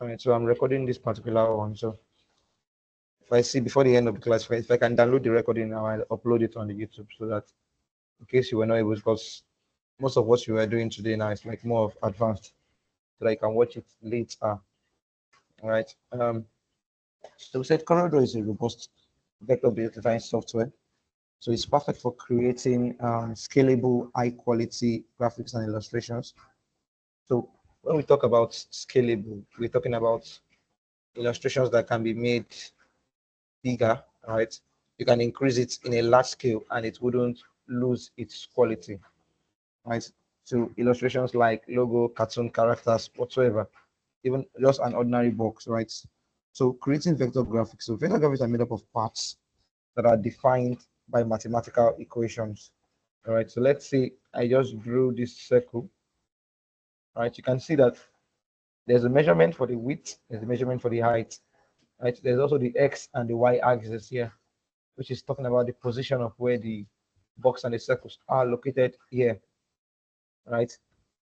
All right, so I'm recording this particular one. So if I see before the end of the class, if I can download the recording, I'll upload it on the YouTube so that in case you were not able, because most of what you were doing today now is like more of advanced, so that you can watch it later. All right. So we said CorelDRAW is a robust vector-based design software. So it's perfect for creating scalable, high-quality graphics and illustrations. So when we talk about scalable, we're talking about illustrations that can be made bigger, right? You can increase it in a large scale and it wouldn't lose its quality, right? So illustrations like logo, cartoon characters, whatsoever, even just an ordinary box, right? So creating vector graphics. So vector graphics are made up of parts that are defined by mathematical equations. All right. So let's say I just drew this circle. All right. You can see that there's a measurement for the width, there's a measurement for the height. Right. There's also the x and the y axis here, which is talking about the position of where the box and the circles are located here. Right.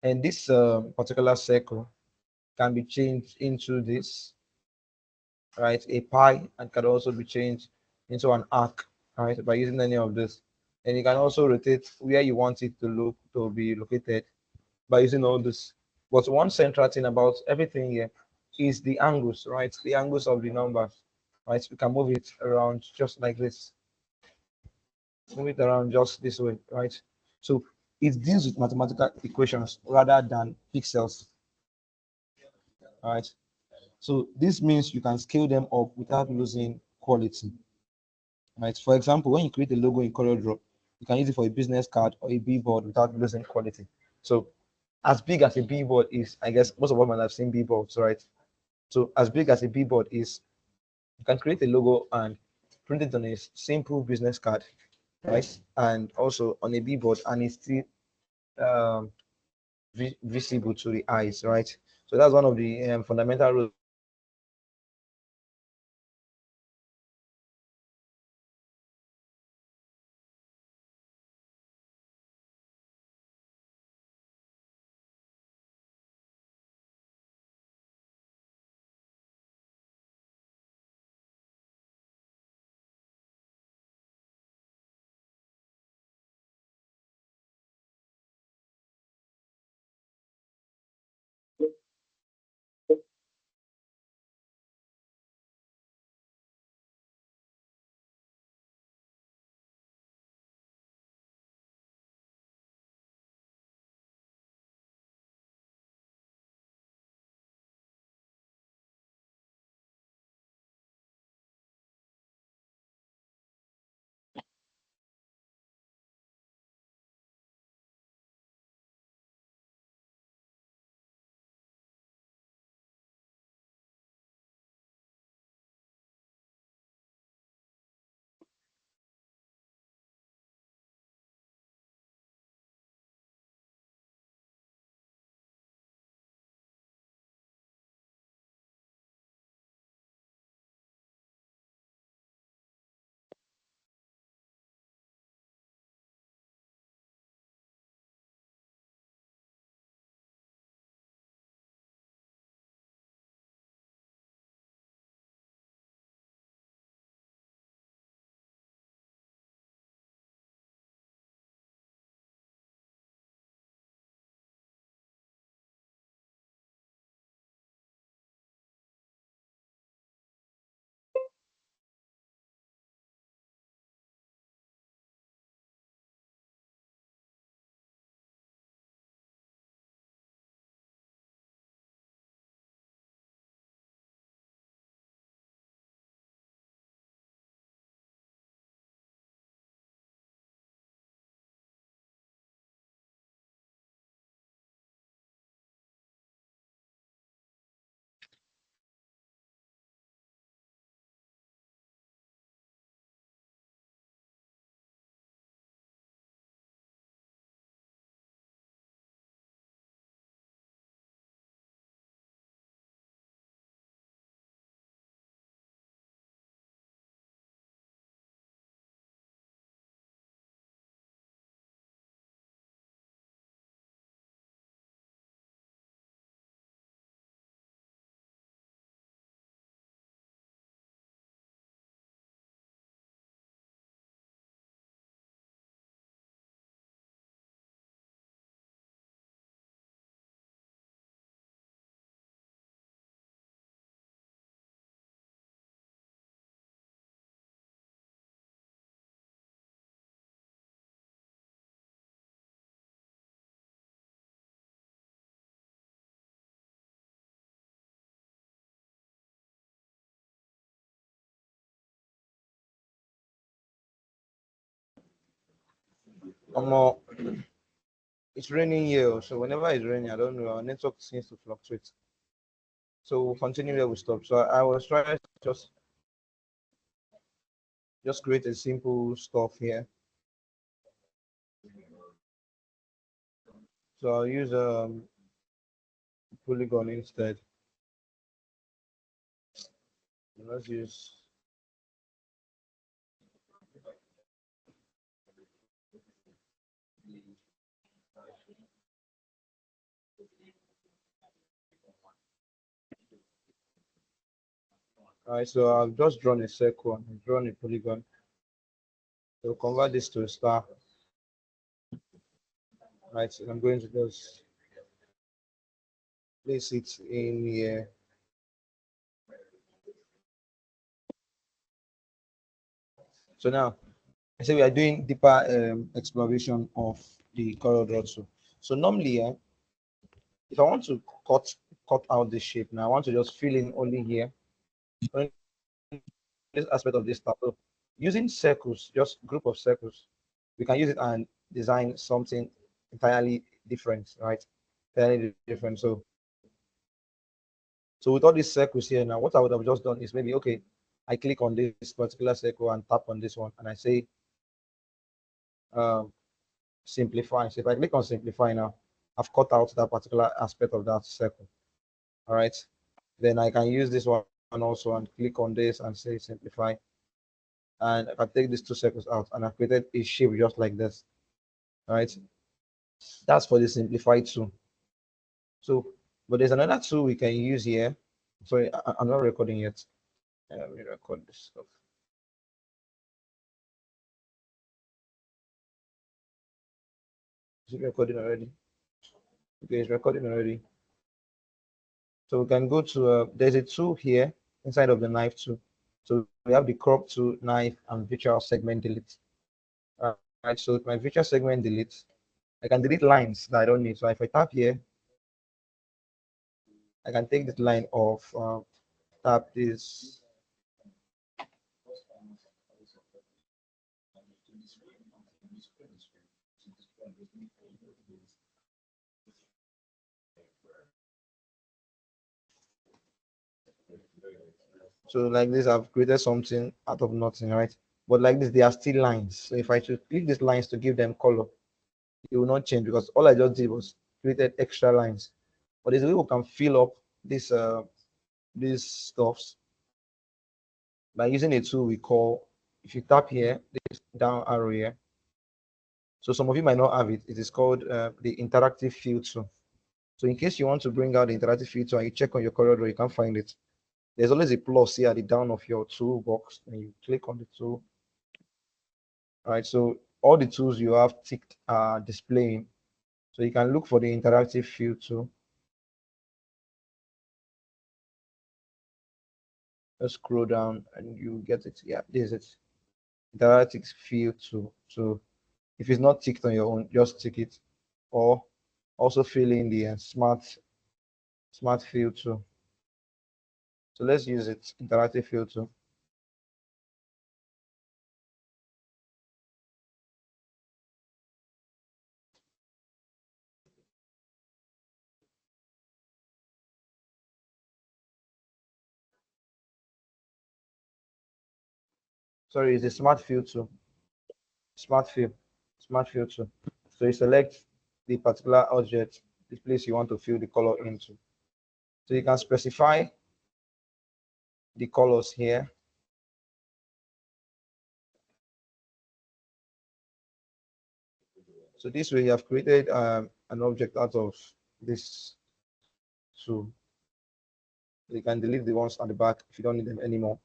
And this particular circle can be changed into this, right, a pie, and can also be changed into an arc, right, by using any of this. And you can also rotate where you want it to look to be located by using all this. But one central thing about everything here is the angles, right? The angles of the numbers, right? We can move it around just like this, move it around just this way, right? So it deals with mathematical equations rather than pixels, right? So this means you can scale them up without losing quality, right? For example, when you create a logo in CorelDRAW, you can use it for a business card or a billboard without losing quality. So as big as a billboard is, I guess most of us might have seen billboards, right? So as big as a billboard is, you can create a logo and print it on a simple business card, right? And also on a billboard, and it's still um, visible to the eyes, right? So that's one of the fundamental rules. More, it's raining here, so whenever it's raining, I don't know, our network seems to fluctuate. So we'll continue where we stop. So I was trying to just create a simple stuff here. So I'll use polygon instead. Let's use. All right, so I've just drawn a circle and drawn a polygon. So convert this to a star. Right, so I'm going to just place it in here. So now I say we are doing deeper exploration of the corridor also. So normally, if I want to cut out this shape now, I want to just fill in only here, only this aspect of this stuff. So using circles, just group of circles, we can use it and design something entirely different, right? Entirely different. So with all these circles here now, what I would have just done is maybe okay, I click on this particular circle and tap on this one, and I say um, simplify. So if I click on simplify now, I've cut out that particular aspect of that circle. All right. Then I can use this one also and click on this and say simplify. And I can take these two circles out and I've created a shape just like this. All right. That's for the simplified tool. So, but there's another tool we can use here. Sorry, I'm not recording yet. Let me record this stuff. Is it recording already? Okay, it's recording already. So we can go to, there's a tool here inside of the knife tool. So we have the crop tool, knife, and virtual segment delete. All right, so with my virtual segment delete, I can delete lines that I don't need. So if I tap here, I can take this line off, tap this. So like this, I've created something out of nothing, right? But like this, they are still lines. So if I should click these lines to give them color, it will not change because all I just did was created extra lines. But there's a way we can fill up this these stuffs by using a tool we call, if you tap here, this down arrow here. So some of you might not have it. It is called the interactive field tool. So in case you want to bring out the interactive field tool and you check on your corridor, you can't find it. There's always a plus here at the down of your toolbox, and you click on the tool. All right, so all the tools you have ticked are displaying. So you can look for the interactive field tool. Just scroll down and you get it. Yeah, this is it. Interactive field tool. So if it's not ticked on your own, just tick it. Or also fill in the smart field tool. So let's use it. Interactive field tool. Sorry, it's a smart field tool. Smart fill, smart filter. So you select the particular object, the place you want to fill the color into. So you can specify the colors here. So this way you have created an object out of this tool. You can delete the ones at the back if you don't need them anymore.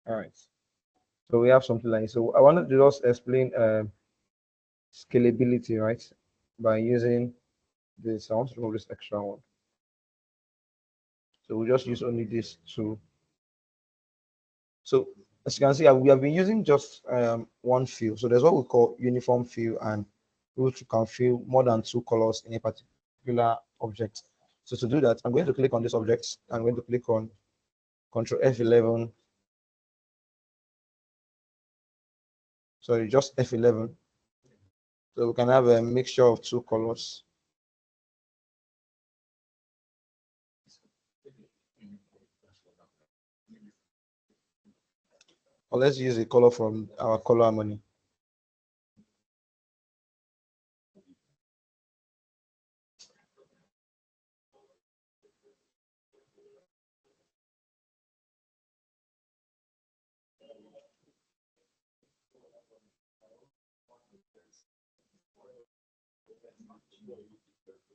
All right. So we have something like, so I wanted to just explain scalability, right? By using this, I want to remove this extra one. So we just use only this two. So as you can see, we have been using just one fill. So there's what we call uniform fill, and which you can fill more than two colors in a particular object. So to do that, I'm going to click on this object. I'm going to click on Control F11. Sorry, just F11. So we can have a mixture of two colors. Or let's use a color from our color harmony.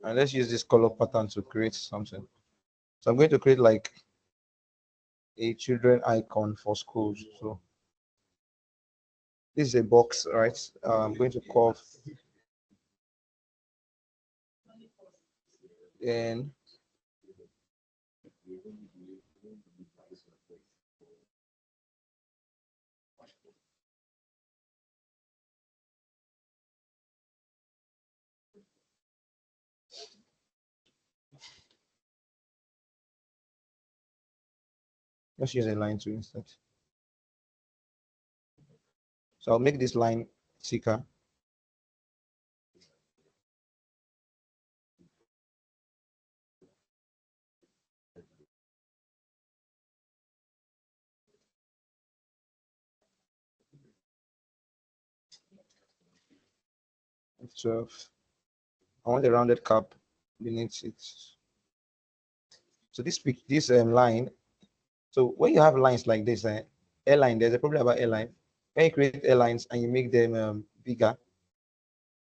And let's use this color pattern to create something. So I'm going to create like a children icon for schools. So this is a box, right? I'm going to call, and let's use a line to instead. So I'll make this line thicker. It's 12. I want a rounded cap beneath it. So this line. So when you have lines like this, airline, there's a problem about airline. When you create airlines and you make them bigger,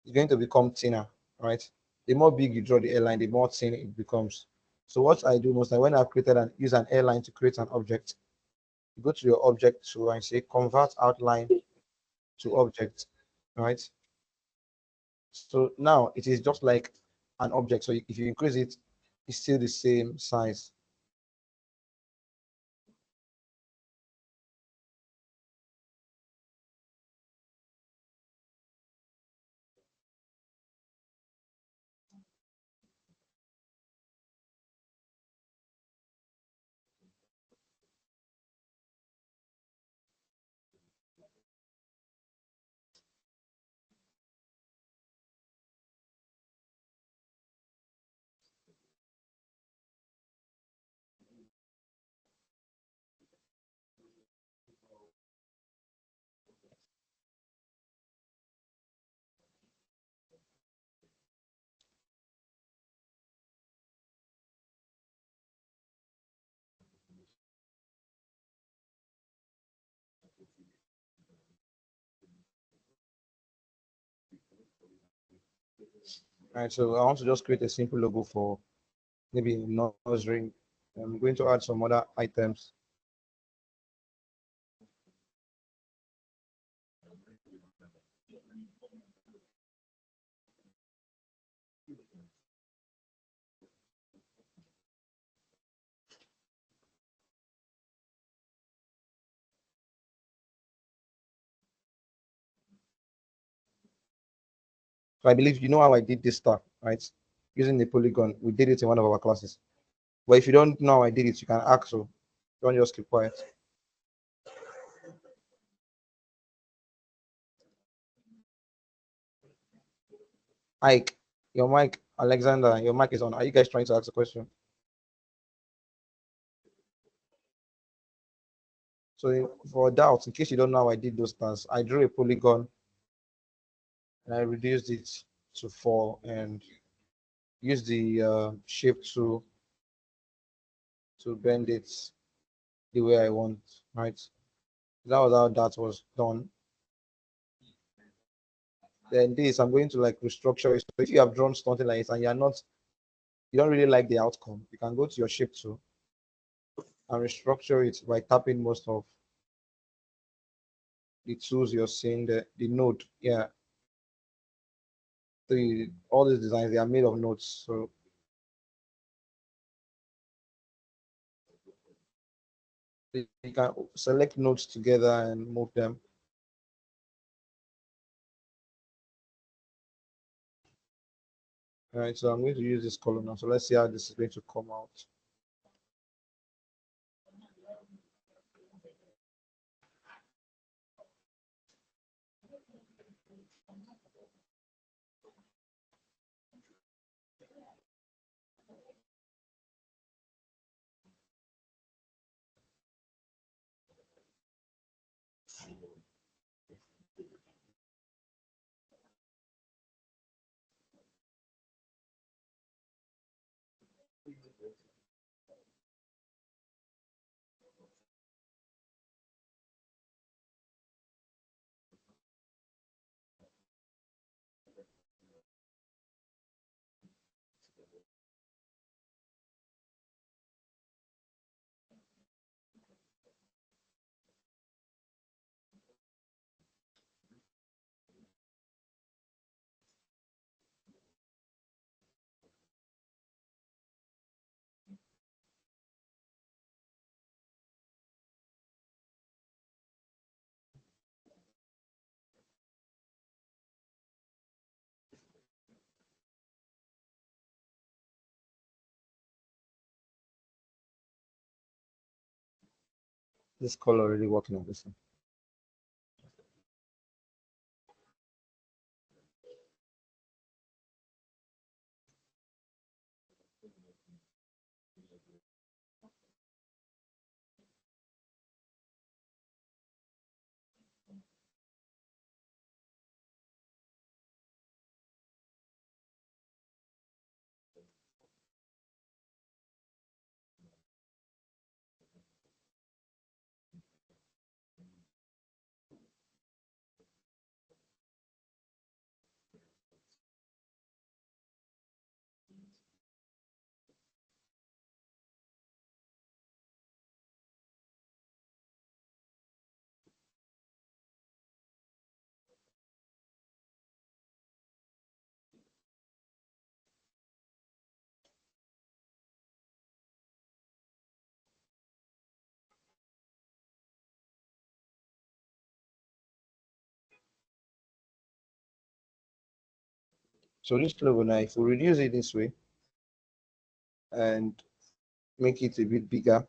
it's going to become thinner, right? The more big you draw the airline, the more thin it becomes. So what I do most time when I've created and use an airline to create an object, you go to your object tool and say convert outline to object, right? So now it is just like an object. So if you increase it, it's still the same size. Right. So I want to just create a simple logo for maybe nursery. I'm going to add some other items. So I believe you know how I did this stuff, right? Using the polygon. We did it in one of our classes. But if you don't know how I did it, you can ask. So don't just keep quiet. Ike, your mic, Alexander, your mic is on. Are you guys trying to ask a question? So for doubt, in case you don't know how I did those tasks, I drew a polygon and I reduced it to 4 and used the shape to bend it the way I want, right? That was how that was done. Then this, I'm going to like restructure it. So if you have drawn something like this and you don't really like the outcome, you can go to your shape tool and restructure it by tapping most of the tools you're seeing, the node, yeah, all these designs they are made of nodes. So you can select nodes together and move them. All right, so I'm going to use this color now. So let's see how this is going to come out. This color already working on this one. So this logo now, if we reduce it this way and make it a bit bigger,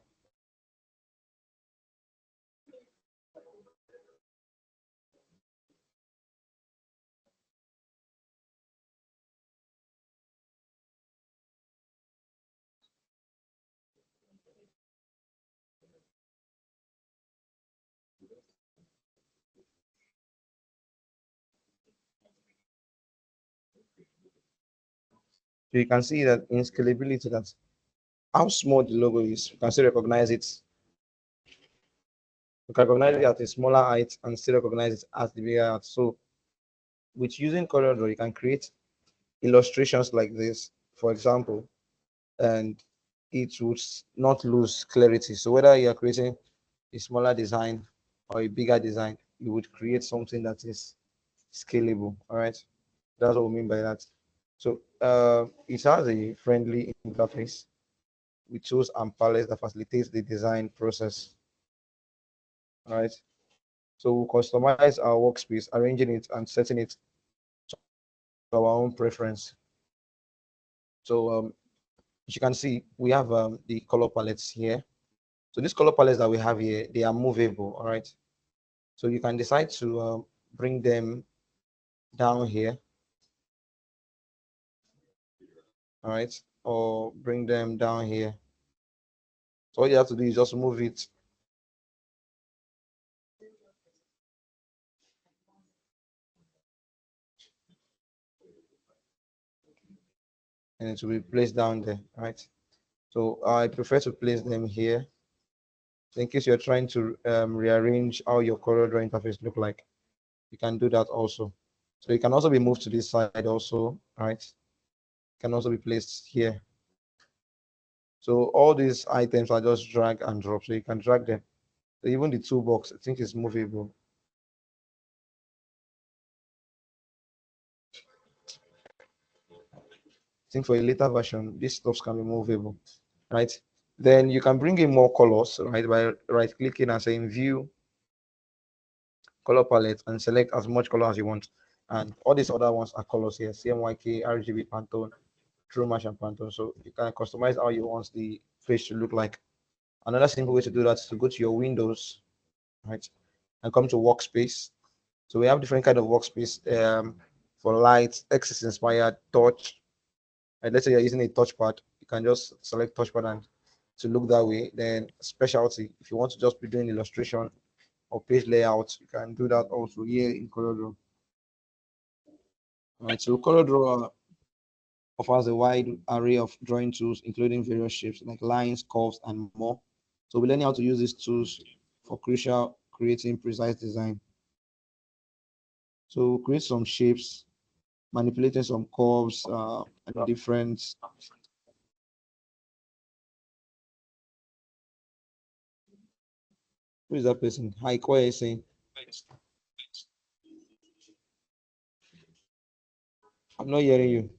so you can see that in scalability, that how small the logo is, you can still recognize it. You can recognize it at a smaller height and still recognize it at the bigger height. So with using CorelDRAW, you can create illustrations like this, for example, and it would not lose clarity. So whether you are creating a smaller design or a bigger design, you would create something that is scalable. All right, that's what we mean by that. So it has a friendly interface with tools and palettes that facilitates the design process. All right, so we customize our workspace, arranging it and setting it to our own preference. So as you can see, we have the color palettes here. So these color palettes that we have here, they are movable. All right, so you can decide to bring them down here. All right, or bring them down here. So all you have to do is just move it and it will be placed down there. All right, so I prefer to place them here. So in case you're trying to rearrange how your color draw interface look like, you can do that also. So it can also be moved to this side also. All right, can also be placed here. So all these items are just drag and drop. So you can drag them. So even the toolbox, I think is movable. think for a later version, these stuffs can be movable, right? Then you can bring in more colors, right, by right clicking and saying view color palette and select as much color as you want. And all these other ones are colors here: CMYK, RGB, Pantone, True Match, and Pantone. So you can customize how you want the page to look like. Another simple way to do that is to go to your Windows, right, and come to Workspace. So we have different kind of workspace for light, X is inspired, touch. And let's say you're using a touchpad, you can just select touchpad and to look that way. Then specialty, if you want to just be doing illustration or page layout, you can do that also here in CorelDRAW. All right, so CorelDRAW offers a wide array of drawing tools, including various shapes like lines, curves, and more. So we're learning how to use these tools for crucial creating precise design. So create some shapes, manipulating some curves, and different. Who is that person? Hi, what are you saying? I'm not hearing you.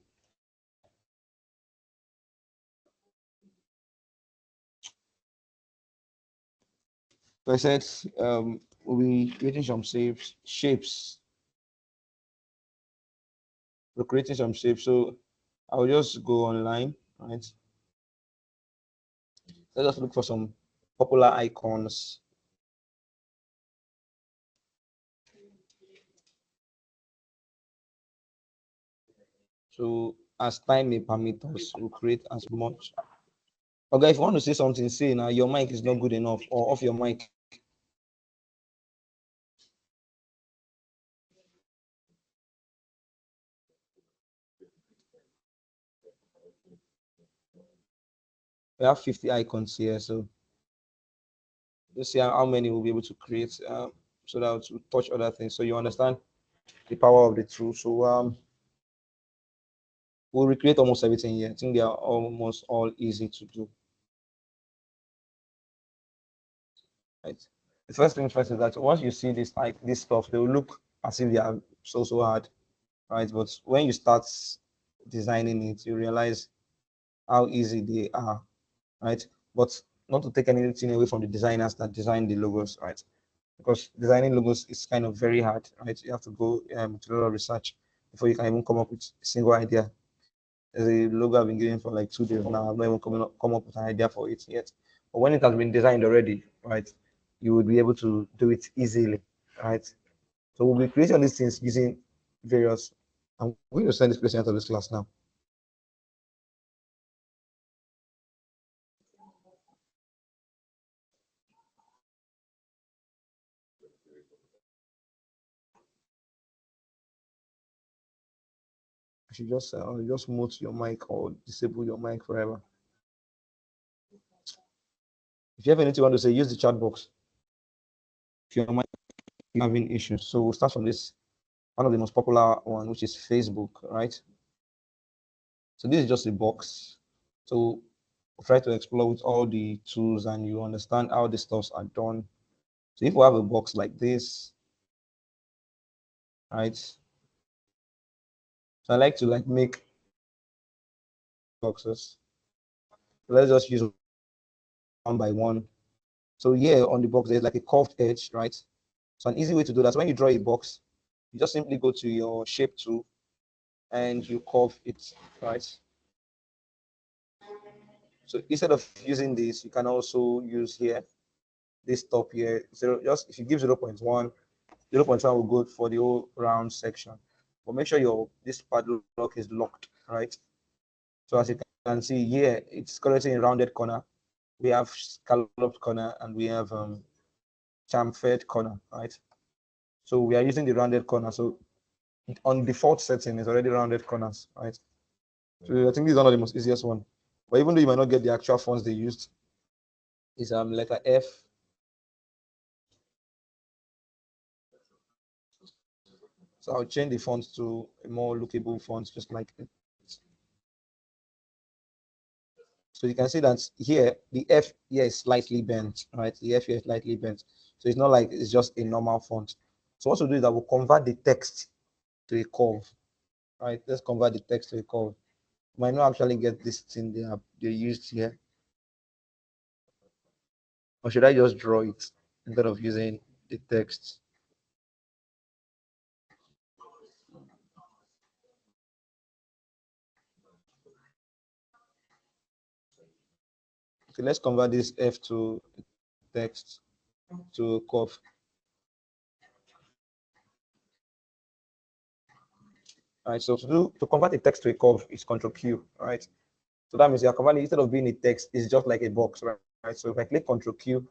So I said we'll be creating some shapes. We're creating some shapes. So I'll just go online, right? Let's just look for some popular icons. So as time may permit us, we'll create as much. Okay, if you want to say something, say now your mic is not good enough or off your mic. We have 50 icons here, so let's see how many we'll be able to create so that to touch other things. So you understand the power of the tool. So we'll recreate almost everything here. I think they are almost all easy to do. Right. The first thing first is that once you see this stuff, they will look as if they are so hard, right? But when you start designing it, you realize how easy they are, right? But not to take anything away from the designers that design the logos, right? Because designing logos is kind of very hard, right? You have to go to a lot of research before you can even come up with a single idea. There's a logo I've been given for like 2 days now. I've not even come up with an idea for it yet. But when it has been designed already, right, you would be able to do it easily, right? So we'll be creating all these things using various. I'm going to send this question out of this class now. I should just mute your mic or disable your mic forever. If you have anything you want to say, use the chat box. If your mic is having issues, so we'll start from this one of the most popular one, which is Facebook, right? So this is just a box. So we'll try to explore with all the tools and you understand how the stuffs are done. So if we have a box like this, right? So I like to like make boxes. So let's just use one by one. So here on the box, there's like a curved edge, right? So an easy way to do that, when you draw a box, you just simply go to your shape tool and you curve it, right? So instead of using this, you can also use here, this top here, zero, just if you give 0.1, 0.1 will go for the whole round section. But make sure your this padlock is locked, right? So as you can see here, it's currently in rounded corner. We have scalloped corner and we have chamfered corner, right? So we are using the rounded corner. So on default setting is already rounded corners, right? So I think this is one of the most easiest one. But even though you might not get the actual fonts they used, is letter F. So I'll change the font to a more lookable font, just like it. So you can see that here the F here is slightly bent, right? The F here is slightly bent. So it's not like it's just a normal font. So what we'll do is that we'll convert the text to a curve, right? Let's convert the text to a curve. Might not actually get this thing they used here. Or should I just draw it instead of using the text? Okay, let's convert this F to text to curve. All right, so to convert a text to a curve is Control Q. All right, so that means you're converting instead of being a text, it's just like a box, right? Right. So if I click Control Q,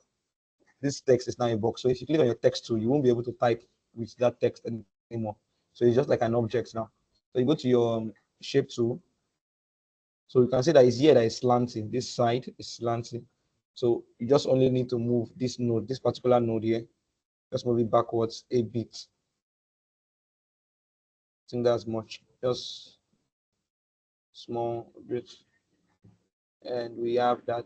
this text is now a box. So if you click on your text tool, you won't be able to type with that text anymore. So it's just like an object now. So you go to your shape tool. So you can see that it's here that is slanting. This side is slanting. So you just only need to move this node, this particular node here. Just move it backwards a bit. I think that's much. Just small bit. And we have that.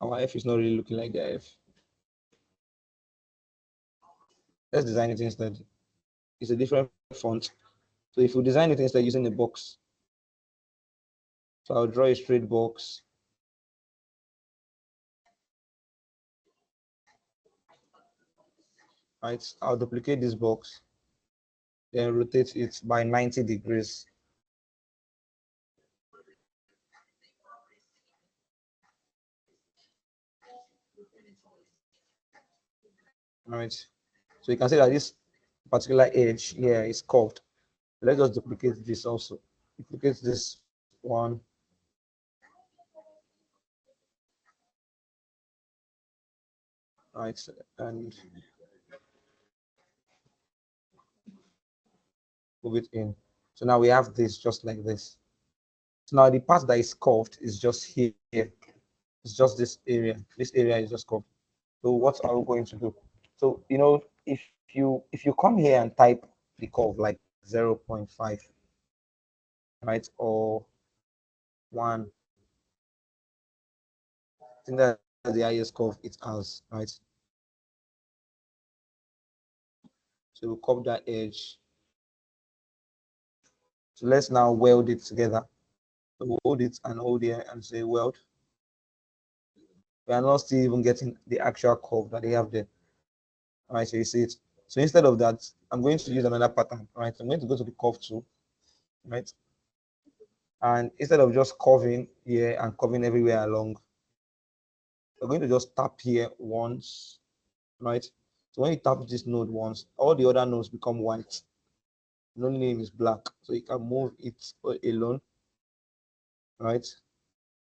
Our F is not really looking like the F. Let's design it instead. It's a different font. So if we design it instead using a box, so I'll draw a straight box. Right, I'll duplicate this box, then rotate it by 90 degrees. All right, so you can see that this particular edge here is curved. Let's just duplicate this also. Duplicate this one. Right, and move it in. So now we have this just like this. So now the part that is curved is just here. It's just this area. This area is just curved. So what are we going to do? So if you come here and type the curve like 0.5, right, or 1, I think that's the highest curve it has, right? So we'll curve that edge. So let's now weld it together. So we'll hold it and hold here and say weld. We are not still even getting the actual curve that they have there. All right, so you see it. So instead of that, I'm going to use another pattern. Right, I'm going to go to the curve tool, right? And instead of just curving here and curving everywhere along, we're going to just tap here once, right? So when you tap this node once, all the other nodes become white. The only name is black. So you can move it alone, right?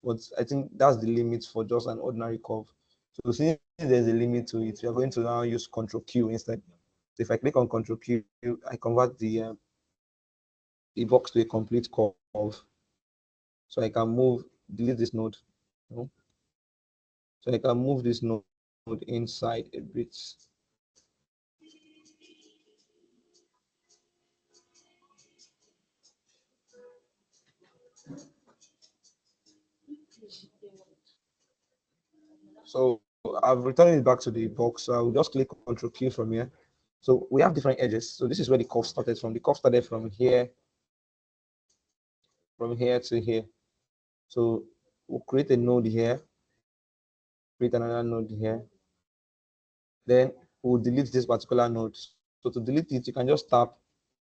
But I think that's the limit for just an ordinary curve. So since there's a limit to it, we are going to now use Control Q instead. So if I click on Control Q, I convert the box to a complete curve. So I can move, delete this node. No? So I can move this node inside a bit. So I've returned it back to the box. So I'll just click Control Q from here. So we have different edges. So this is where the curve started from. The curve started from here to here. So we'll create a node here, create another node here. Then we'll delete this particular node. So to delete it, you can just tap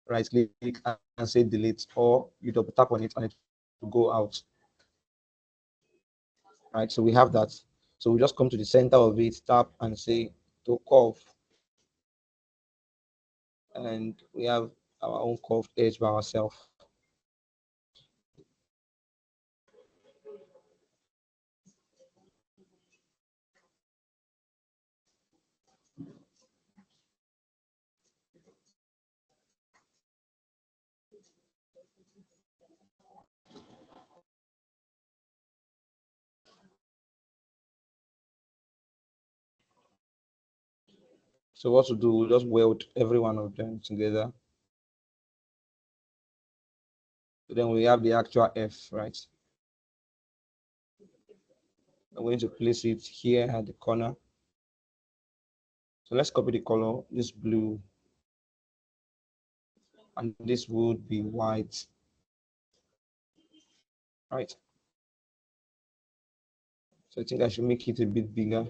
right click and say delete, or you double tap on it and it will go out. Right, so we have that. So we just come to the center of it, tap and say to curve, and we have our own curved edge by ourselves. So what to do, we'll just weld every one of them together. So then we have the actual F, right? I'm going to place it here at the corner. So let's copy the color, this blue. and this would be white, right? So I think I should make it a bit bigger.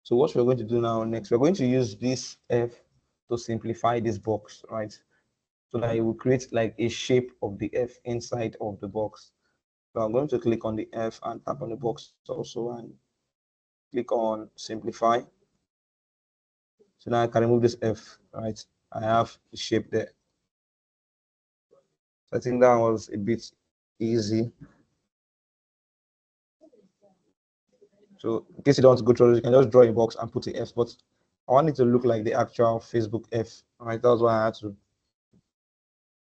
So what we're going to do now next, we're going to use this F to simplify this box, right? So that it will create like a shape of the F inside of the box. So I'm going to click on the F and tap on the box also and click on simplify. So now I can remove this F, right? I have the shape there. So I think that was a bit easy. So in case you don't want to go through, you can just draw a box and put the F. But I want it to look like the actual Facebook F, right? That's why I had to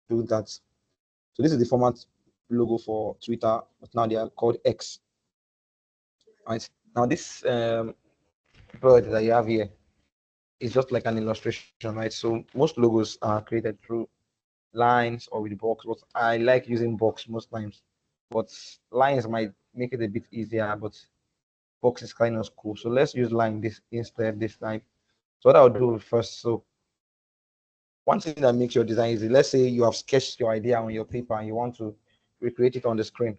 do that. So this is the format logo for Twitter, but now they are called X, right? Now this bird that you have here is just like an illustration, right? So most logos are created through lines or with box, but I like using box most times. But lines might make it a bit easier, but box is kind of cool. So let's use line this instead this time. So what I'll do first, so one thing that makes your design easy, let's say you have sketched your idea on your paper and you want to recreate it on the screen.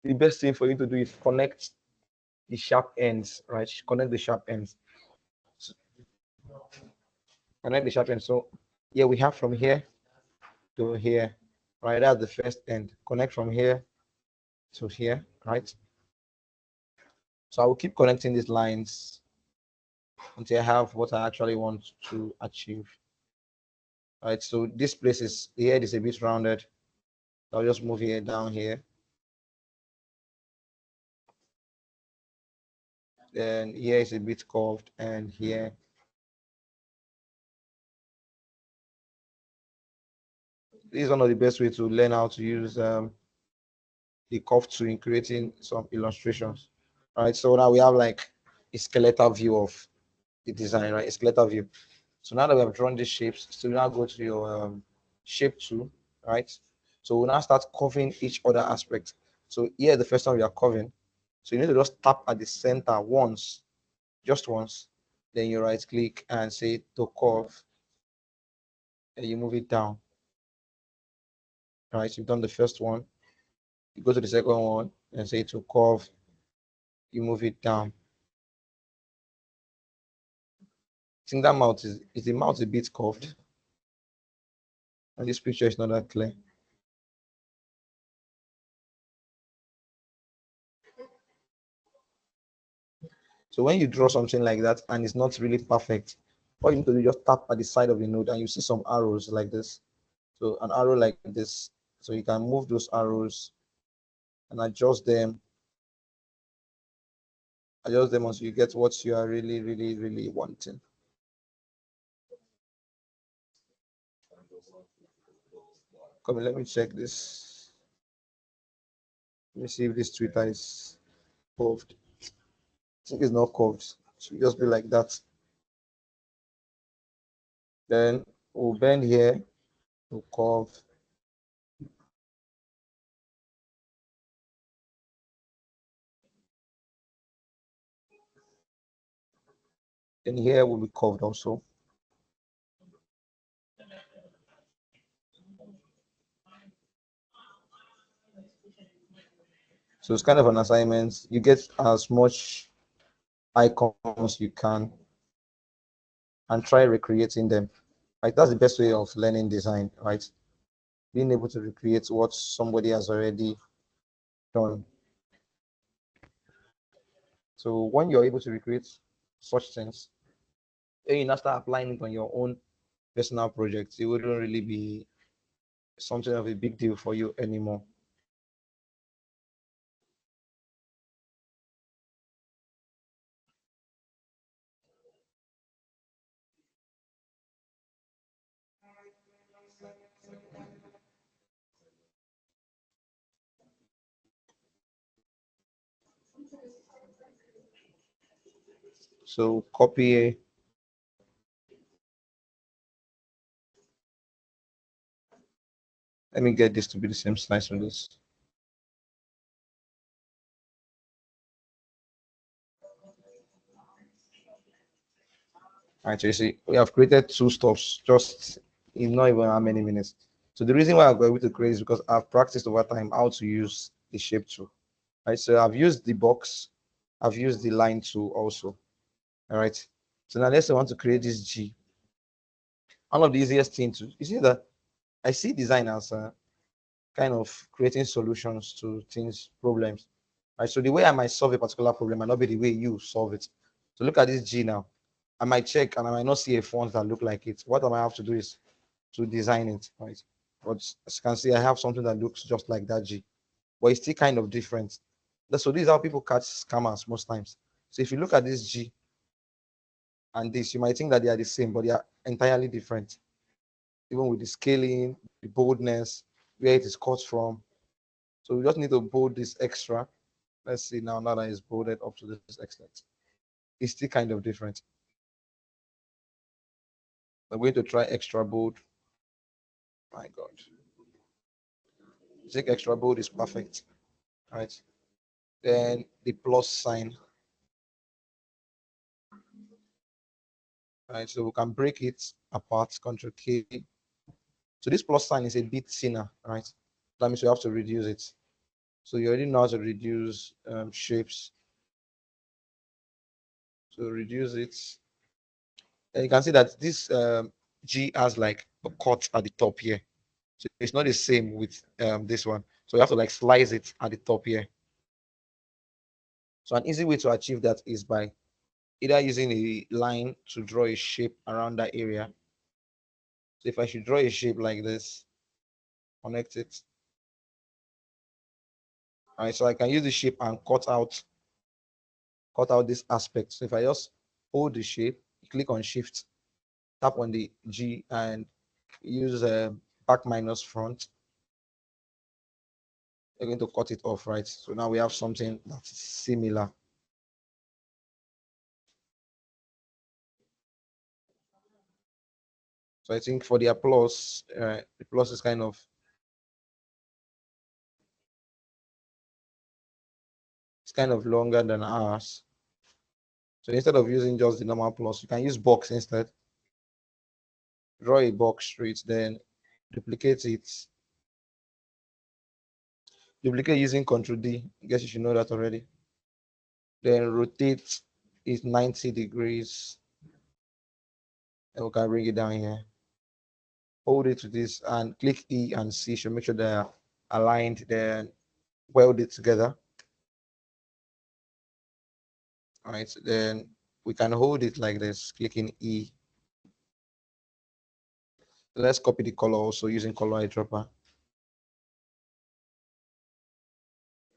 The best thing for you to do is connect the sharp ends, right? Connect the sharp ends. So, connect the sharp ends. So yeah, we have from here to here, right? That's the first end. Connect from here to here, right? So I will keep connecting these lines until I have what I actually want to achieve. Right. So this place is the head is a bit rounded. I'll just move here down here. Then here is a bit curved, and here. This is one of the best way to learn how to use the curve tool in creating some illustrations. Right. So now we have like a skeletal view of the design, right? A skeletal view. So now that we have drawn these shapes, so now go to your shape tool, right? So we'll now start covering each other aspect. So here, the first time we are covering, so you need to just tap at the center once, just once. Then you right click and say to curve, and you move it down. Right, so you've done the first one. You go to the second one and say to curve, you move it down. I think that mouth is the mouth a bit curved, and this picture is not that clear. So when you draw something like that and it's not really perfect, all you need to do is just tap at the side of the node and you see some arrows like this. So an arrow like this. So you can move those arrows and adjust them until you get what you are really, really, really wanting. Come on, let me check this. Let me see if this Twitter is curved. I think it's not curved. It should just be like that. Then we'll bend here to curve. Then here will be curved also. So it's kind of an assignment. You get as much icons you can and try recreating them. Right, that's the best way of learning design, right? Being able to recreate what somebody has already done. So when you're able to recreate such things, then you now start applying it on your own personal projects. It wouldn't really be something of a big deal for you anymore. So copy. Let me get this to be the same size with this. All right, so you see, we have created two stops just in not even how many minutes. So the reason why I'm able to create is because I've practiced over time how to use the shape tool. Right, so I've used the box, I've used the line tool also. All right, so now let's say I want to create this G. One of the easiest things to you see that I see design as kind of creating solutions to things, problems. Right, so the way I might solve a particular problem might not be the way you solve it. So look at this G now. I might check and I might not see a font that look like it. What I might have to do is to design it, right? But as you can see, I have something that looks just like that G, but it's still kind of different. So this is how people catch scammers most times. So if you look at this G and this, you might think that they are the same, but they are entirely different. Even with the scaling, the boldness, where it is cut from. So we just need to bold this extra. Let's see now that it's bolded up to this extent. It's still kind of different. We're going to try extra bold. My God. I think extra bold is perfect. Right. Then the plus sign. Right. So we can break it apart, Control K. So this plus sign is a bit thinner, right? That means we have to reduce it. So you already know how to reduce shapes. So reduce it. And you can see that this G has like a cut at the top here. So it's not the same with this one. So you have to like slice it at the top here. So an easy way to achieve that is by either using a line to draw a shape around that area. So if I should draw a shape like this, connect it. All right, so I can use the shape and cut out this aspect. So if I just hold the shape, click on Shift, tap on the G, and use back minus front, you're going to cut it off, right? So now we have something that's similar. So I think for the applause, the plus is kind of longer than ours. So instead of using just the normal plus, you can use box instead. Draw a box straight, then duplicate it. Duplicate using Ctrl D. I guess you should know that already. Then rotate it 90 degrees. And we can bring it down here. Hold it to this and click E and C. Should make sure they're aligned. Then weld it together. All right. Then we can hold it like this, clicking E. Let's copy the color also using color eyedropper.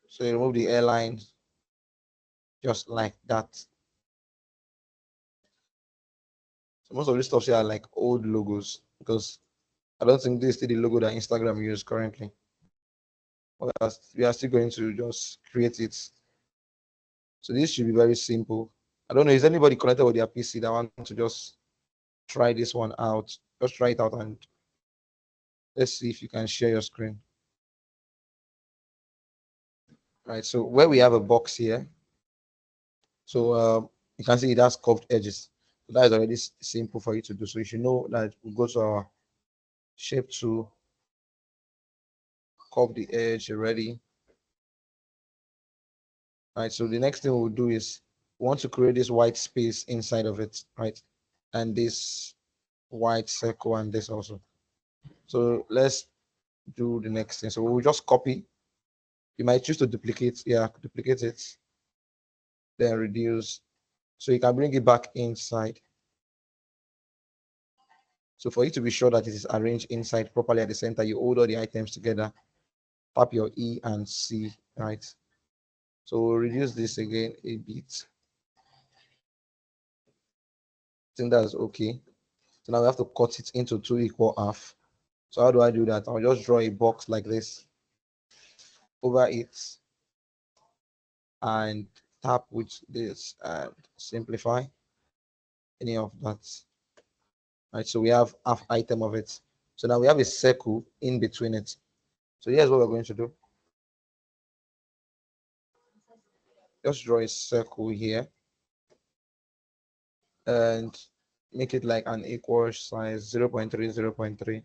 So you remove the airline just like that. So most of these stuff here are like old logos because I don't think this is the logo that Instagram use currently. We are still going to just create it. So this should be very simple. I don't know, is anybody connected with their PC that want to just try this one out? Just try it out and let's see if you can share your screen. All right, so where we have a box here, so you can see it has curved edges. So that is already simple for you to do. So you should know that we go to our shape to curve the edge already. All right, so the next thing we'll do is we want to create this white space inside of it, right? And this white circle and this also. So let's do the next thing. So we'll just copy. You might choose to duplicate, duplicate it, then reduce. So you can bring it back inside. So for you to be sure that it is arranged inside properly at the center, you hold all the items together, tap your E and C, right? So we'll reduce this again a bit. I think that's okay. So now we have to cut it into 2 equal half. So how do I do that? I'll just draw a box like this over it and tap with this and simplify any of that. Right, so we have half item of it. So now we have a circle in between it. So here's what we're going to do. Just draw a circle here. And make it like an equal size 0.3, 0.3.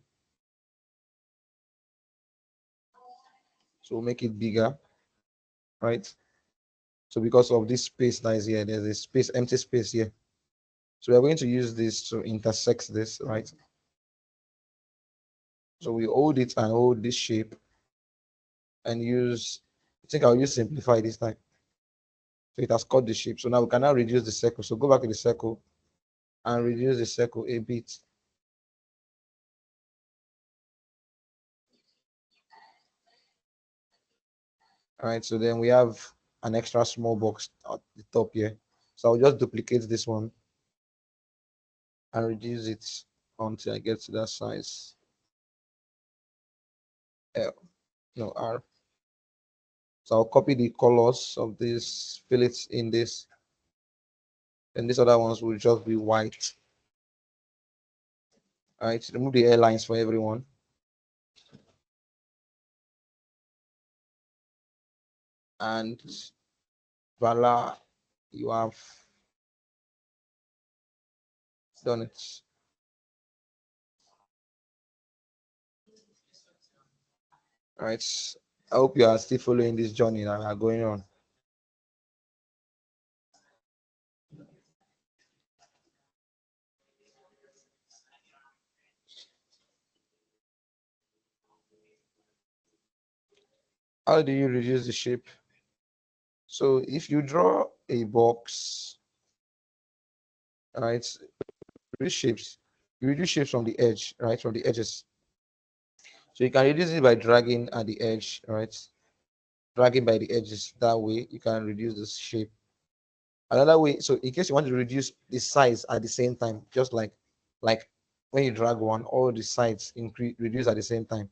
So we'll make it bigger, right? So because of this space that is here, there's a space, empty space here. So we're going to use this to intersect this, right? So we hold it and hold this shape and use, I think I'll use simplify this time. So it has cut the shape. So now we can now reduce the circle. So go back to the circle and reduce the circle a bit. All right, so then we have an extra small box at the top here. So I'll just duplicate this one and reduce it until I get to that size. L, no, R. So I'll copy the colors of this, fill it in this, and these other ones will just be white. All right, remove the airlines for everyone. And voila, you have done it. All right, I hope you are still following this journey that we are going on. How do you reduce the shape? So if you draw a box, all right, reduce shapes. You reduce shapes from the edge, right, from the edges. So you can reduce it by dragging at the edge, right? Dragging by the edges. That way you can reduce the shape. Another way, so in case you want to reduce the size at the same time, just like when you drag one, all the sides increase reduce at the same time.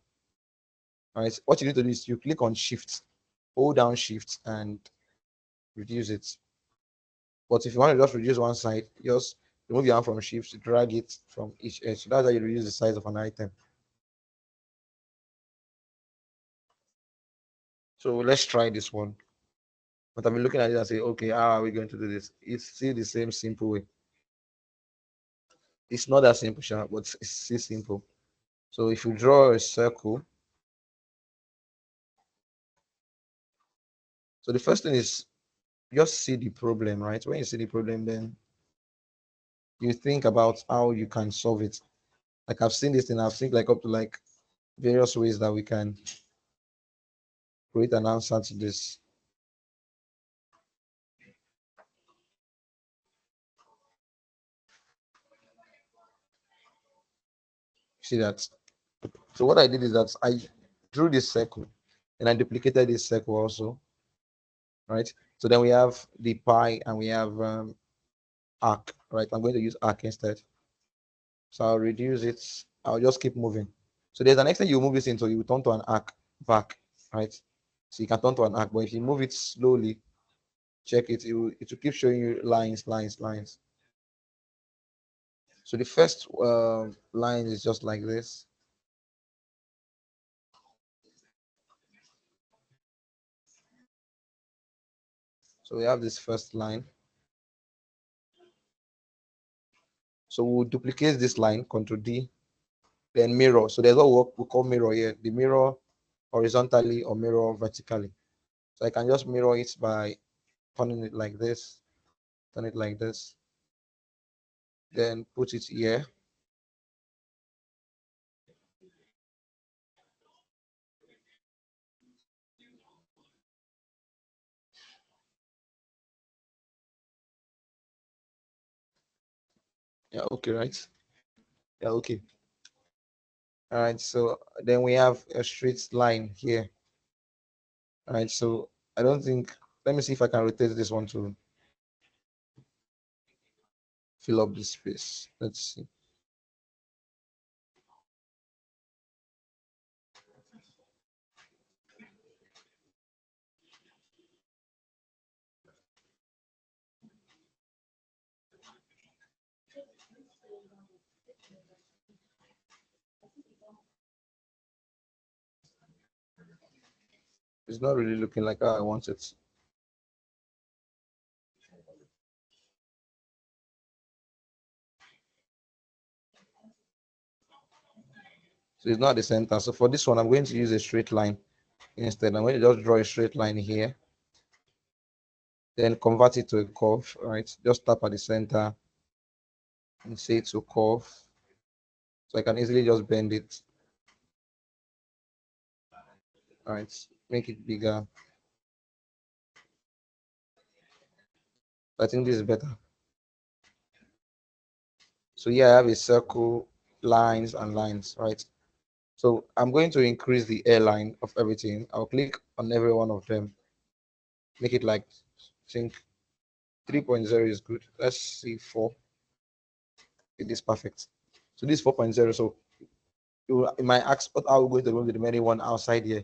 All right. What you need to do is you click on shift, hold down shift and reduce it. But if you want to just reduce one side, just remove your hand from shift, drag it from each edge. So that's how you reduce the size of an item. So let's try this one. But I've been looking at it and say, okay, how are we going to do this? It's still the same simple way. It's not that simple, sure, but it's still simple. So if you draw a circle, so the first thing is just see the problem, right? When you see the problem, then you think about how you can solve it. Like I've seen this thing, I've seen like up to like various ways that we can create an answer to this. See that? So what I did is that I drew this circle and I duplicated this circle also, right? So then we have the pi and we have arc, right? I'm going to use arc instead. So I'll reduce it. I'll just keep moving. So there's an extent you move this into, you turn to an arc back, right? So you can turn to an arc, but if you move it slowly, check it, it will keep showing you lines, lines, lines. So the first line is just like this. So we have this first line. So we'll duplicate this line, Control D, then mirror. So there's what we call mirror here. The mirror horizontally or mirror vertically. So I can just mirror it by turning it like this, turn it like this, then put it here. Yeah, okay, right? Yeah, okay. All right, so then we have a straight line here. All right, so I don't think, let me see if I can rotate this one to fill up this space. Let's see. It's not really looking like how I want it. So it's not the center. So for this one, I'm going to use a straight line instead. I'm going to just draw a straight line here, then convert it to a curve. Right, just tap at the center and say to curve. So I can easily just bend it. All right, make it bigger. I think this is better. So here I have a circle, lines and lines, right? So I'm going to increase the airline of everything. I'll click on every one of them, make it like, I think 3.0 is good. Let's see 4. It is perfect. So this 4.0. So you might ask what are we going to remove the remaining one outside here.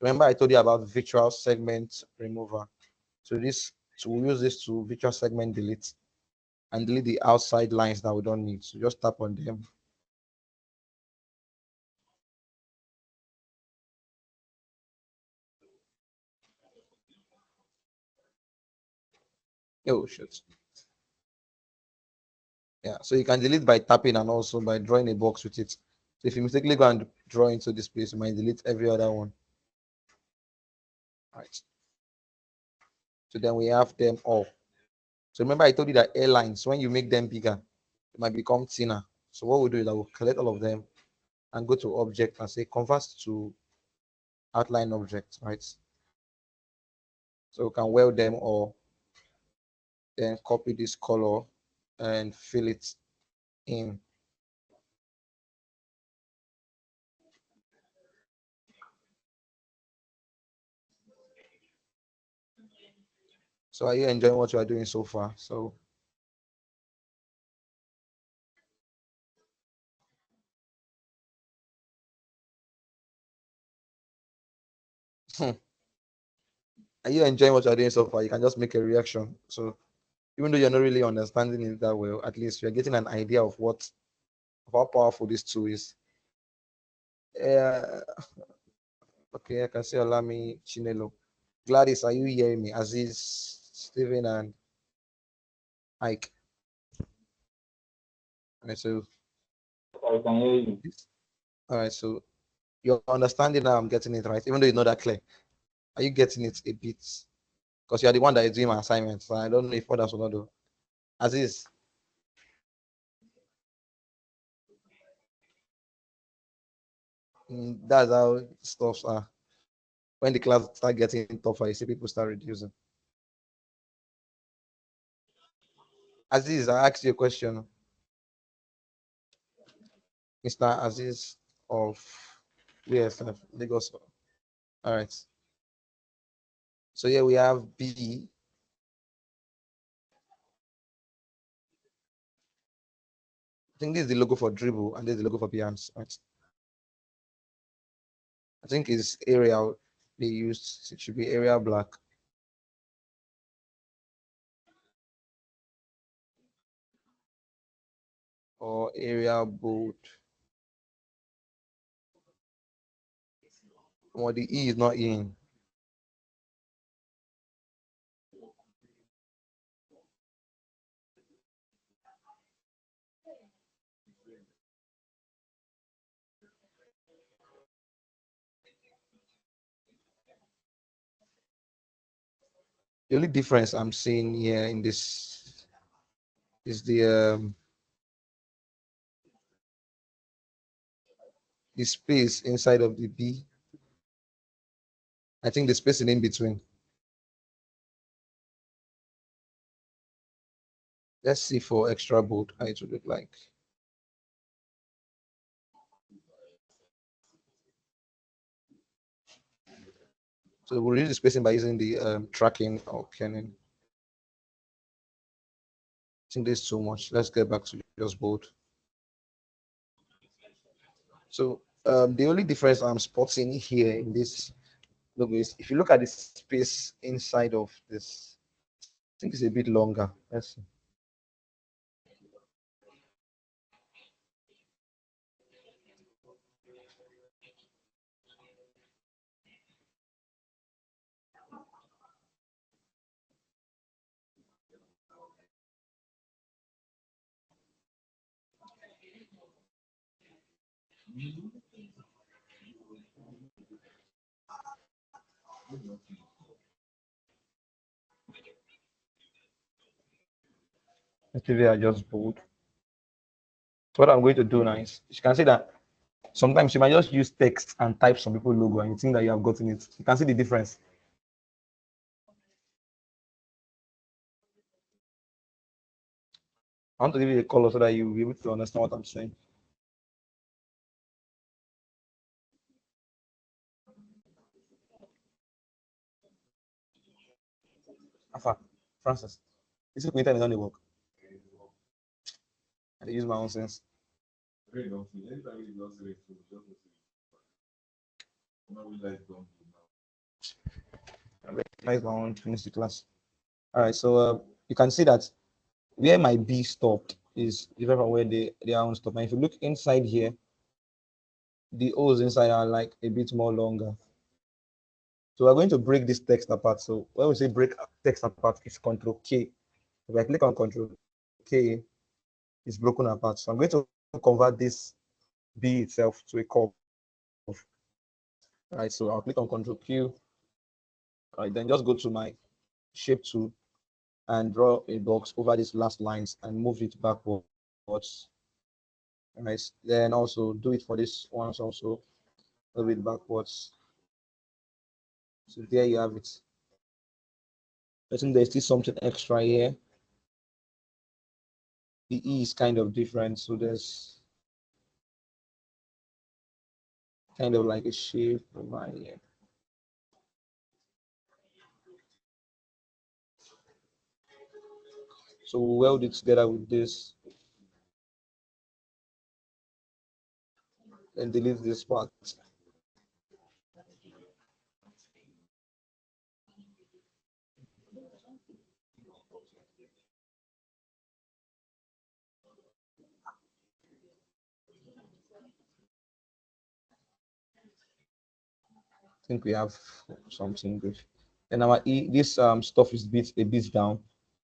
Remember I told you about virtual segment remover. So this, so we'll use this to virtual segment delete and delete the outside lines that we don't need. So just tap on them. Oh shit. Yeah, so you can delete by tapping and also by drawing a box with it. So if you mistakenly go and draw into this place, you might delete every other one. All right. So then we have them all. So remember I told you that airlines, when you make them bigger, it might become thinner. So what we'll do is I will collect all of them and go to object and say convert to outline object, right? So we can weld them all, then copy this color and fill it in. So are you enjoying what you are doing so far? So are you enjoying what you are doing so far? You can just make a reaction. So even though you're not really understanding it that well, at least you're getting an idea of what of how powerful this tool is. Yeah, okay, I can see Olami Chinelo. Gladys, are you hearing me? Aziz, Stephen, and Ike. All right, so I can hear you. all right, so you're understanding now. I'm getting it right, even though it's not that clear. Are you getting it a bit? Because you're the one that is doing my assignments. So I don't know if others will not do. Aziz, that's how stuff are. When the class start getting tougher, you see people start reducing. Aziz, I asked you a question. Mr. Aziz of WSF, Lagos. All right. So here we have B. I think this is the logo for dribble and this is the logo for Beyonce. Right. I think it's area they used. It should be area black or area bold. Or the E is not in. The only difference I'm seeing here in this is the space inside of the B. I think the space in between. Let's see for extra bold how it would look like. So we'll reduce the spacing by using the tracking or kenning. I think this is too much. Let's get back to just bold. So the only difference I'm spotting here in this logo is if you look at the space inside of this, I think it's a bit longer. Let's see. Maybe are just bold. So what I'm going to do now is you can see that sometimes you might just use text and type some people logo and you think that you have gotten it. You can see the difference. I want to give you a color so that you'll be able to understand what I'm saying. Alpha, Francis, this is internet on the work. I use my own sense. I use my own to finish the class. All right, so you can see that where my B stopped is different from where they are on stop. And if you look inside here, the O's inside are like a bit more longer. So we're going to break this text apart. So when we say break text apart, it's Control K. If I click on Control K, it's broken apart. So I'm going to convert this B itself to a curve. All right, so I'll click on Control Q. All right, then just go to my shape tool and draw a box over these last lines and move it backwards. All right, then also do it for this ones also, move it backwards. So there you have it. I think there's still something extra here. The E is kind of different, so there's kind of like a shape over here. So we'll weld it together with this and delete this part. I think we have something good. And our E, this stuff is a bit down.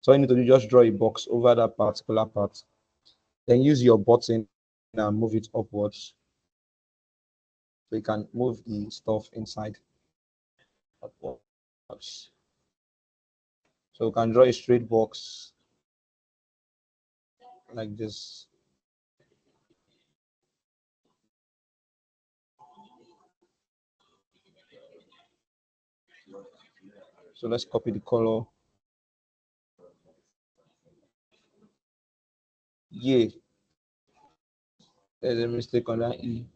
So all you need to do, just draw a box over that particular part. Then use your button and move it upwards. So you can move the stuff inside upwards. So you can draw a straight box like this. So let's copy the color. Yeah, there's a mistake on that E.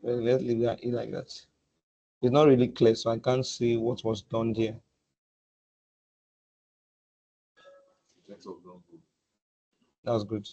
Well, let's leave that E like that. It's not really clear, so I can't see what was done here. That was good.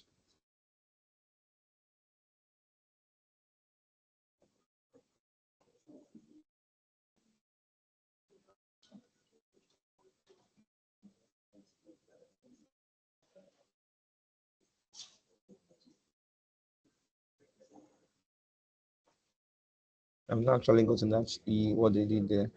I'm not actually gotten that E, what they did there.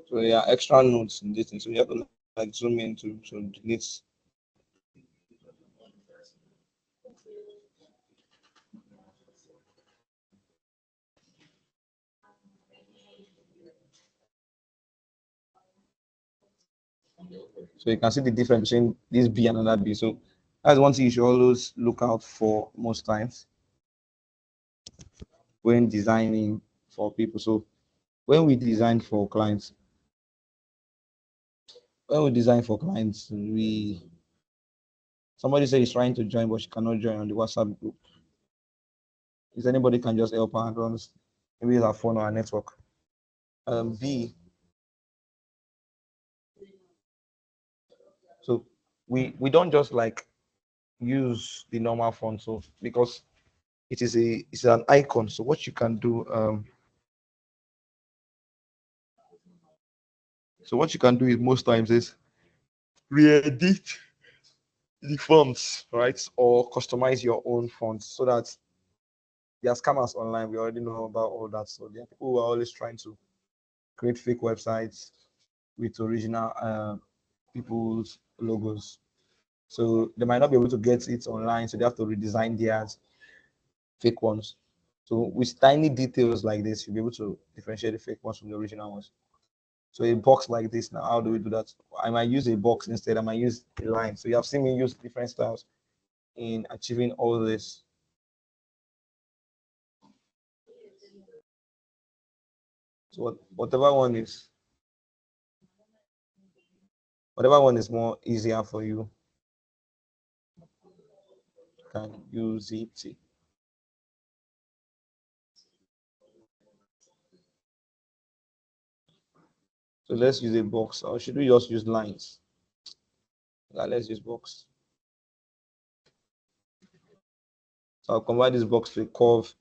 So there are extra notes in this thing. So you have to like zoom in to delete. So you can see the difference between this B and another B. So that's one thing you should always look out for most times. when designing for people. So when we design for clients, we somebody said he's trying to join, but she cannot join on the WhatsApp group. Is anybody can just help her? Runs maybe it's her phone or her network. B. So we don't just like use the normal font. So because it's an icon. So what you can do is most times is re-edit the fonts, right? Or customize your own fonts so that there are scammers online. We already know about all that. So there are people who are always trying to create fake websites with original people's logos. So they might not be able to get it online, so they have to redesign theirs, fake ones. So with tiny details like this, you'll be able to differentiate the fake ones from the original ones. So a box like this now, how do we do that? I might use a box instead. I might use a line. So you have seen me use different styles in achieving all this. So whatever one is more easier for you, can use it. So let's use a box, or should we just use lines? Yeah, let's use box. So I'll convert this box to a curve.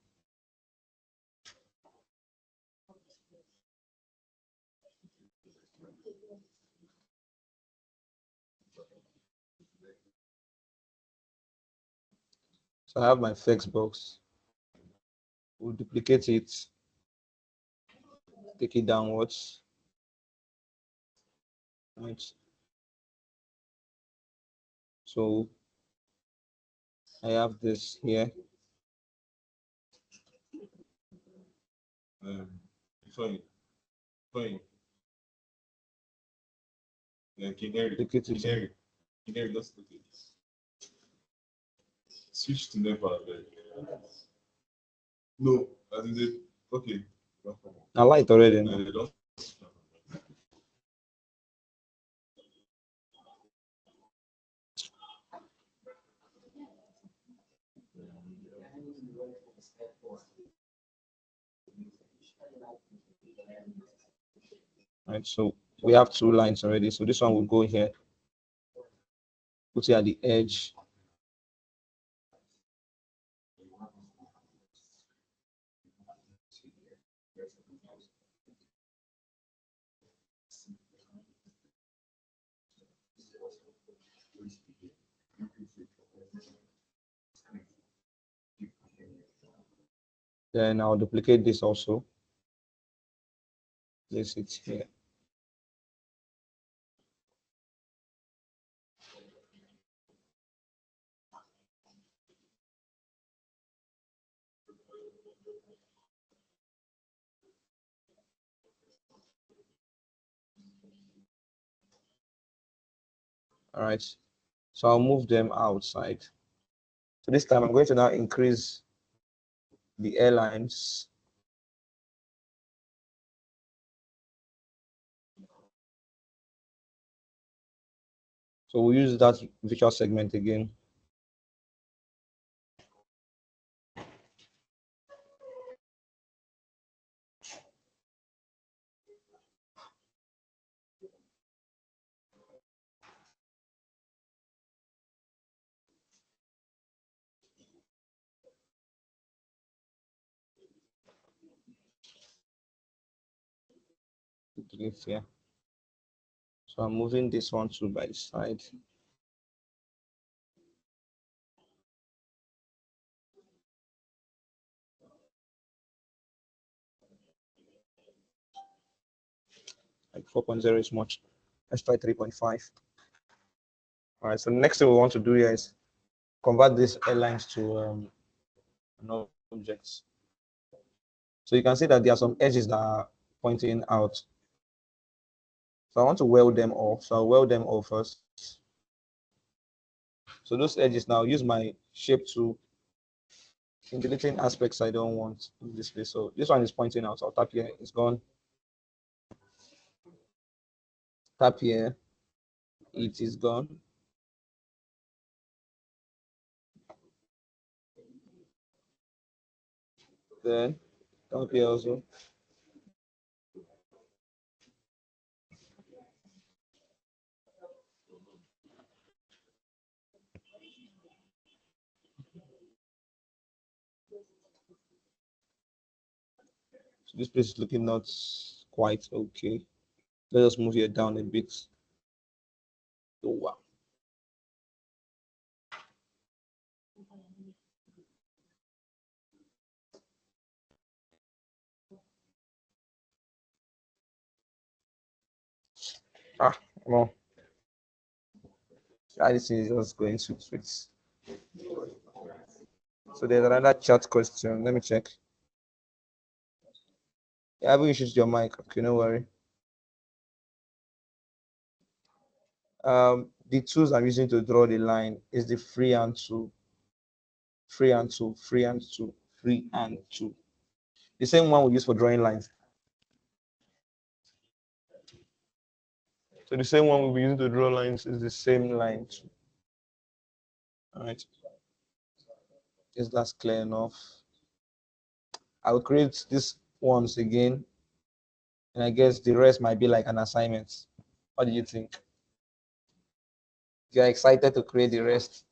So I have my flex box. We'll duplicate it, take it downwards. Right. So I have this here. Sorry, sorry. Yeah, Kineri. Duplicate it. Kineri. Kineri, let's look at this. Switch to never. No, as in the okay. I light already No, now. they don't. Right. So we have two lines already. So this one will go here, put it at the edge. Then I'll duplicate this also. Place it here. All right. So I'll move them outside. So this time I'm going to now increase the airlines. So we'll use that visual segment again. Here. So I'm moving this one to by the side. Like 4.0 is much. Let's try 3.5. All right. So the next thing we want to do here is convert these airlines to an objects. So you can see that there are some edges that are pointing out. So I want to weld them off. So I'll weld them off first. So those edges now, use my shape tool In deleting aspects I don't want in this place. So this one is pointing out. So I'll tap here. It's gone. Tap here. It is gone. Then tap here also. So this place is looking not quite okay. Let us move here down a bit. Oh wow. Ah, well, this is just going sweet. So there's another chat question. Let me check. You haven't issued your mic. Okay, no worry. The tools I'm using to draw the line is the freehand tool, freehand tool, freehand tool, freehand tool. The same one we use for drawing lines. So the same one we'll be using to draw lines is the same line too. All right. Is that clear enough? I will create this once again, and I guess the rest might be like an assignment. What do you think? You're excited to create the rest.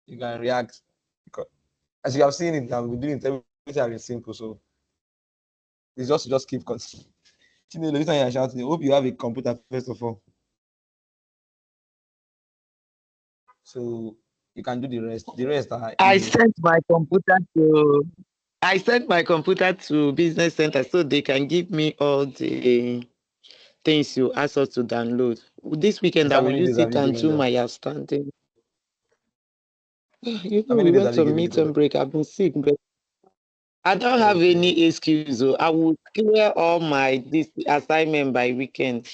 You can react. Because as you have seen it, I've been doing it everything is simple. So it's just keep continuing. Chinelo, this time you're shouting. I hope you have a computer first of all. So you can do the rest. The rest are I easy. sent my computer to I sent my computer to business center so they can give me all the things you asked us to download. This weekend I How will many days use have it you and given do them? my outstanding. You How know, many we days went have you on given it to midterm them? break. I've been sick, but I don't have Okay. any excuse. Oh. I will clear all my this assignment by weekend.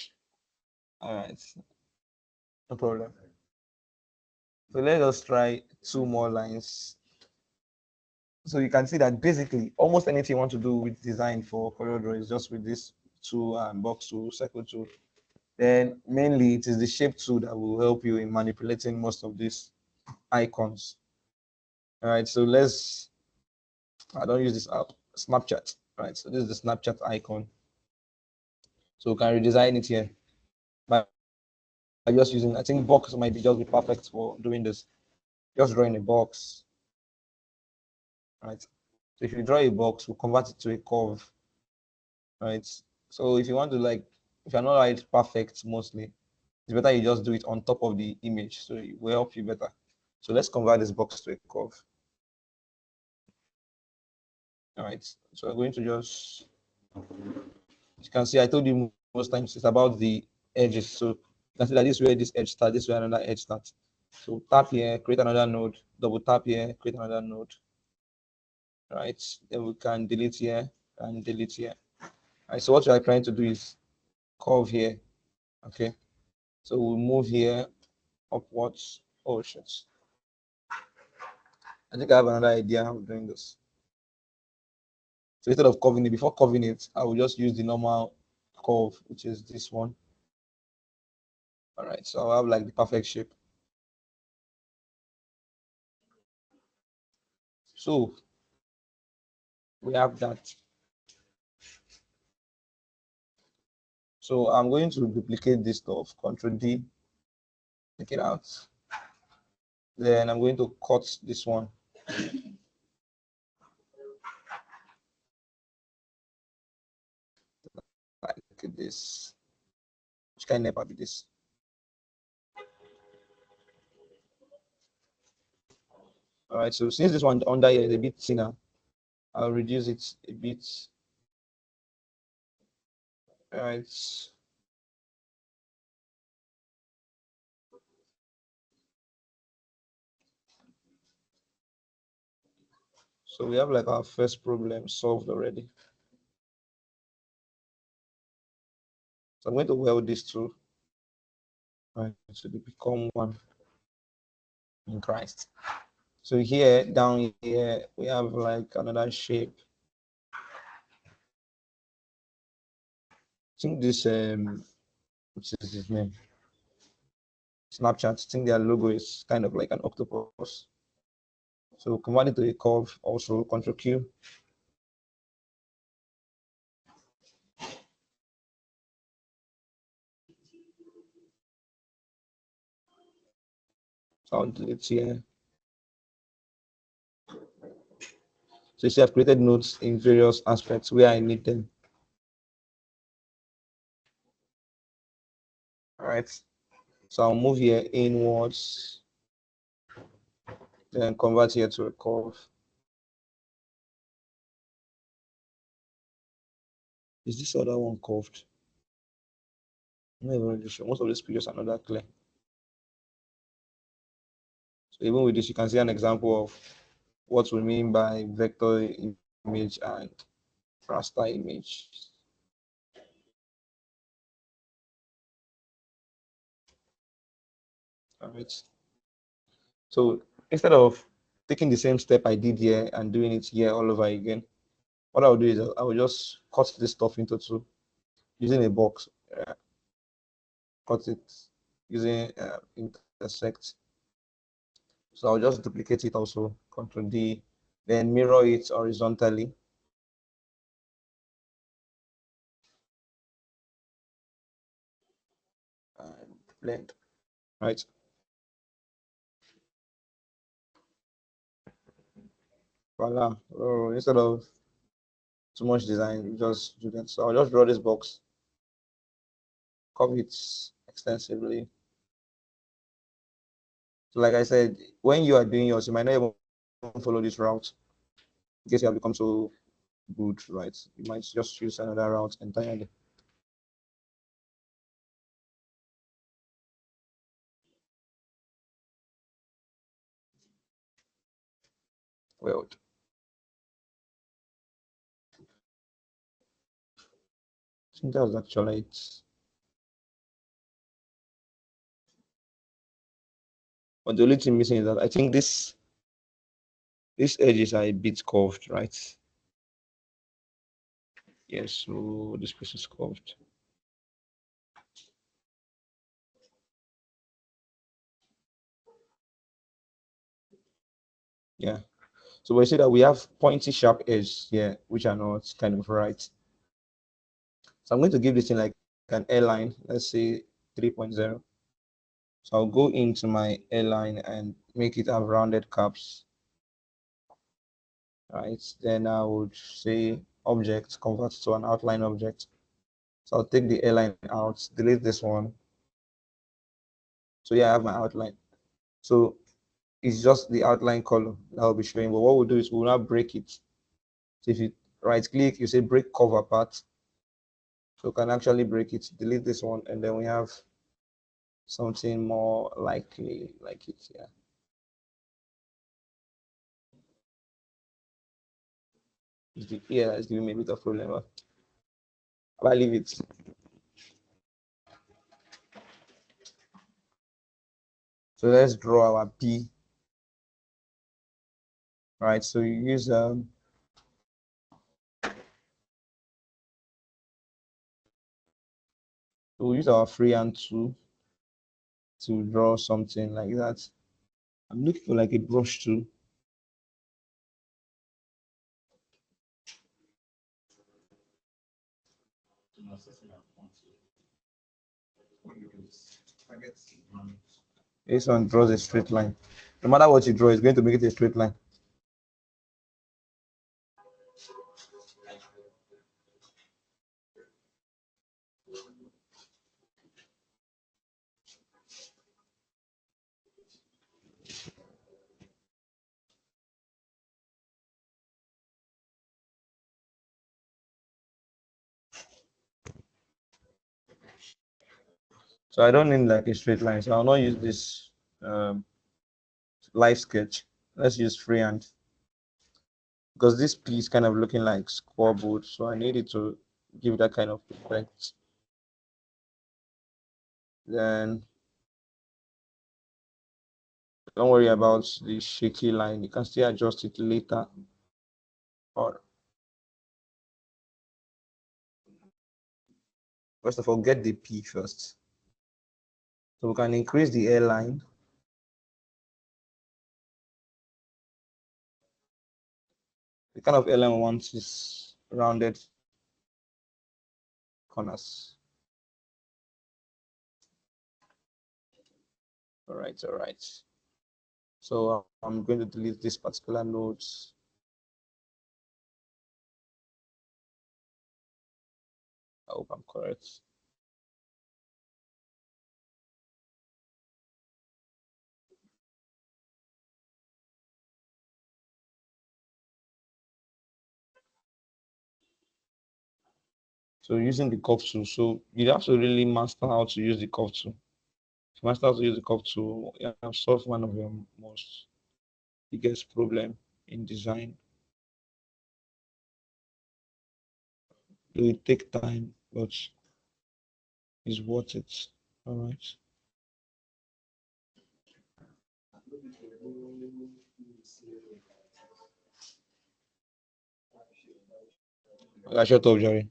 All right. No problem. So let us try two more lines. So you can see that basically almost anything you want to do with design for CorelDRAW is just with this tool and box tool, circle tool. Then mainly it is the shape tool that will help you in manipulating most of these icons. All right. So I don't use this app, Snapchat. Right. So this is the Snapchat icon. So we can redesign it here by just using, I think box might be just be perfect for doing this. Just drawing a box, right? So if you draw a box, we'll convert it to a curve, right? So if you want to like, if you're not right perfect mostly, it's better you just do it on top of the image, so it will help you better. So let's convert this box to a curve. All right. So I'm going to just, you can see I told you most times it's about the edges. So you can see that this is where this edge starts, this is where another edge starts. So tap here, create another node, double tap here, create another node. Right? Then we can delete here and delete here. Right, so what we are trying to do is curve here. Okay, so we'll move here upwards. Oh shit, I think I have another idea how of doing this. So instead of curving it, before curving it, I will just use the normal curve, which is this one. All right, so I'll have like the perfect shape. So we have that. So I'm going to duplicate this stuff, Control D, take it out. Then I'm going to cut this one. Like this. Which kind of be this? All right, so since this one under here is a bit thinner, I'll reduce it a bit. All right. So we have like our first problem solved already. So I'm going to weld these two. All right, so they become one. in Christ. So here, down here, we have like another shape. I think this which is his name? Snapchat. I think their logo is kind of like an octopus. So convert it to a curve, also Control Q. So I'll delete here. So you see, I've created notes in various aspects where I need them. All right. So I'll move here inwards, then convert here to a curve. Is this other one curved? I'm not even really sure. Most of these pictures are not that clear. So even with this, you can see an example of what we mean by vector image and raster image. All right. So instead of taking the same step I did here and doing it here all over again, what I will do is I will just cut this stuff into two using a box. Cut it using intersect. So I'll just duplicate it also, Control D, then mirror it horizontally. And blend, right? Voila. Oh, instead of too much design, just do that. So I'll just draw this box, copy it extensively. So like I said, when you are doing yours, you might not even follow this route in case you have become so good, right? You might just choose another route entirely. Well, I think that was actually it. But the only thing missing is that I think these edges are a bit curved, right? Yes, so this piece is curved. Yeah. So we see that we have pointy sharp edges here, which are not kind of right. So I'm going to give this in like an airline, let's say 3.0. So I'll go into my airline and make it have rounded caps. Right. Then I would say object, convert to an outline object. So I'll take the airline out, delete this one. So yeah, I have my outline. So it's just the outline color that will be showing. But what we'll do is we'll now break it. So if you right click, you say break cover part. So you can actually break it, delete this one, and then we have something more likely like it. Yeah. Yeah, it's giving me a bit of problem. But I leave it. So let's draw our P. Right. So you use we'll use our freehand tool to draw something like that. I'm looking for like a brush tool. This one draws a straight line. No matter what you draw, it's going to make it a straight line. So I don't need like a straight line. So I'll not use this um, live sketch. Let's use freehand because this piece kind of looking like scoreboard. So I need it to give that kind of effect. Then Don't worry about the shaky line. You can still adjust it later. Or first of all, get the P first. So we can increase the airline. The kind of airline we want is rounded corners. All right, all right. So I'm going to delete this particular nodes. I hope I'm correct. So using the curve tool, so you have to really master how to use the curve tool. If you master how to use the curve tool, you have solved one of your most biggest problem in design. It will take time, but it's worth it. All right. I shut up, Jerry.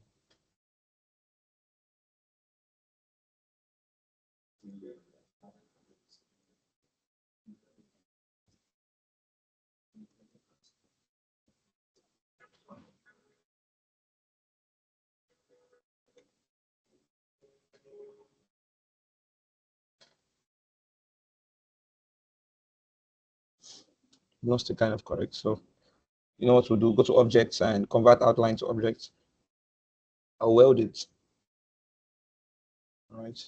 Not the kind of correct. So you know what to do? Go to objects and convert outline to objects. I'll weld it. All right.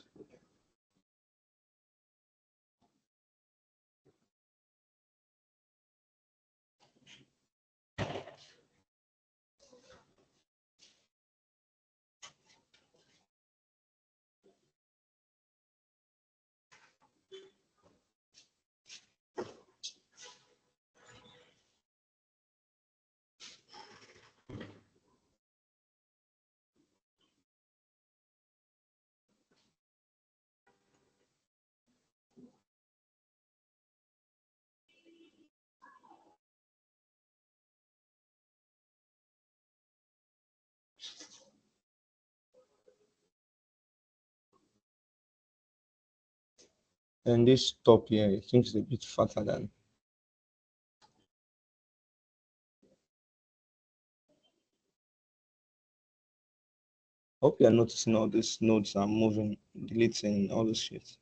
And this top here, I think is a bit fatter than. Hope you are noticing all these nodes are moving, deleting all this shit.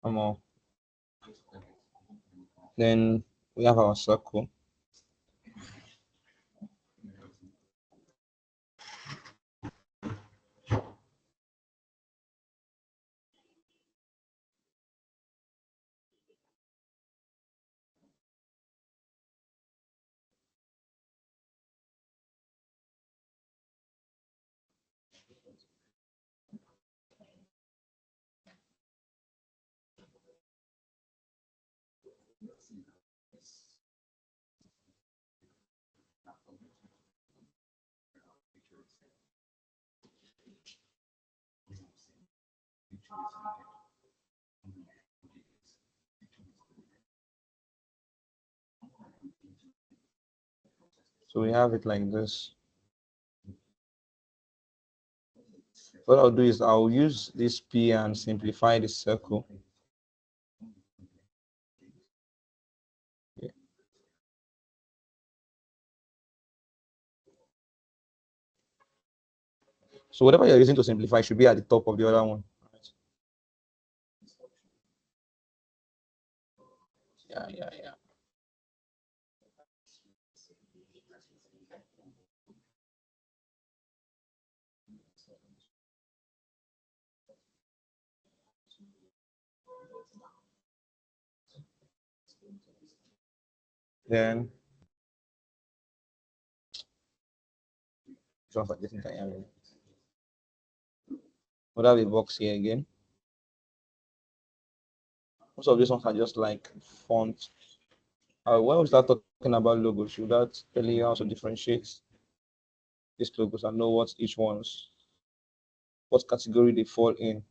Come on. Then we have our circle. So we have it like this. What I'll do is I'll use this P and simplify the circle. Yeah. So whatever you're using to simplify should be at the top of the other one. Right? Yeah. Then this one for this entire. Would have a box here again. Most of these ones are just like font. When we start talking about logos, should that tell you how to differentiate these logos and know what each one's what category they fall in.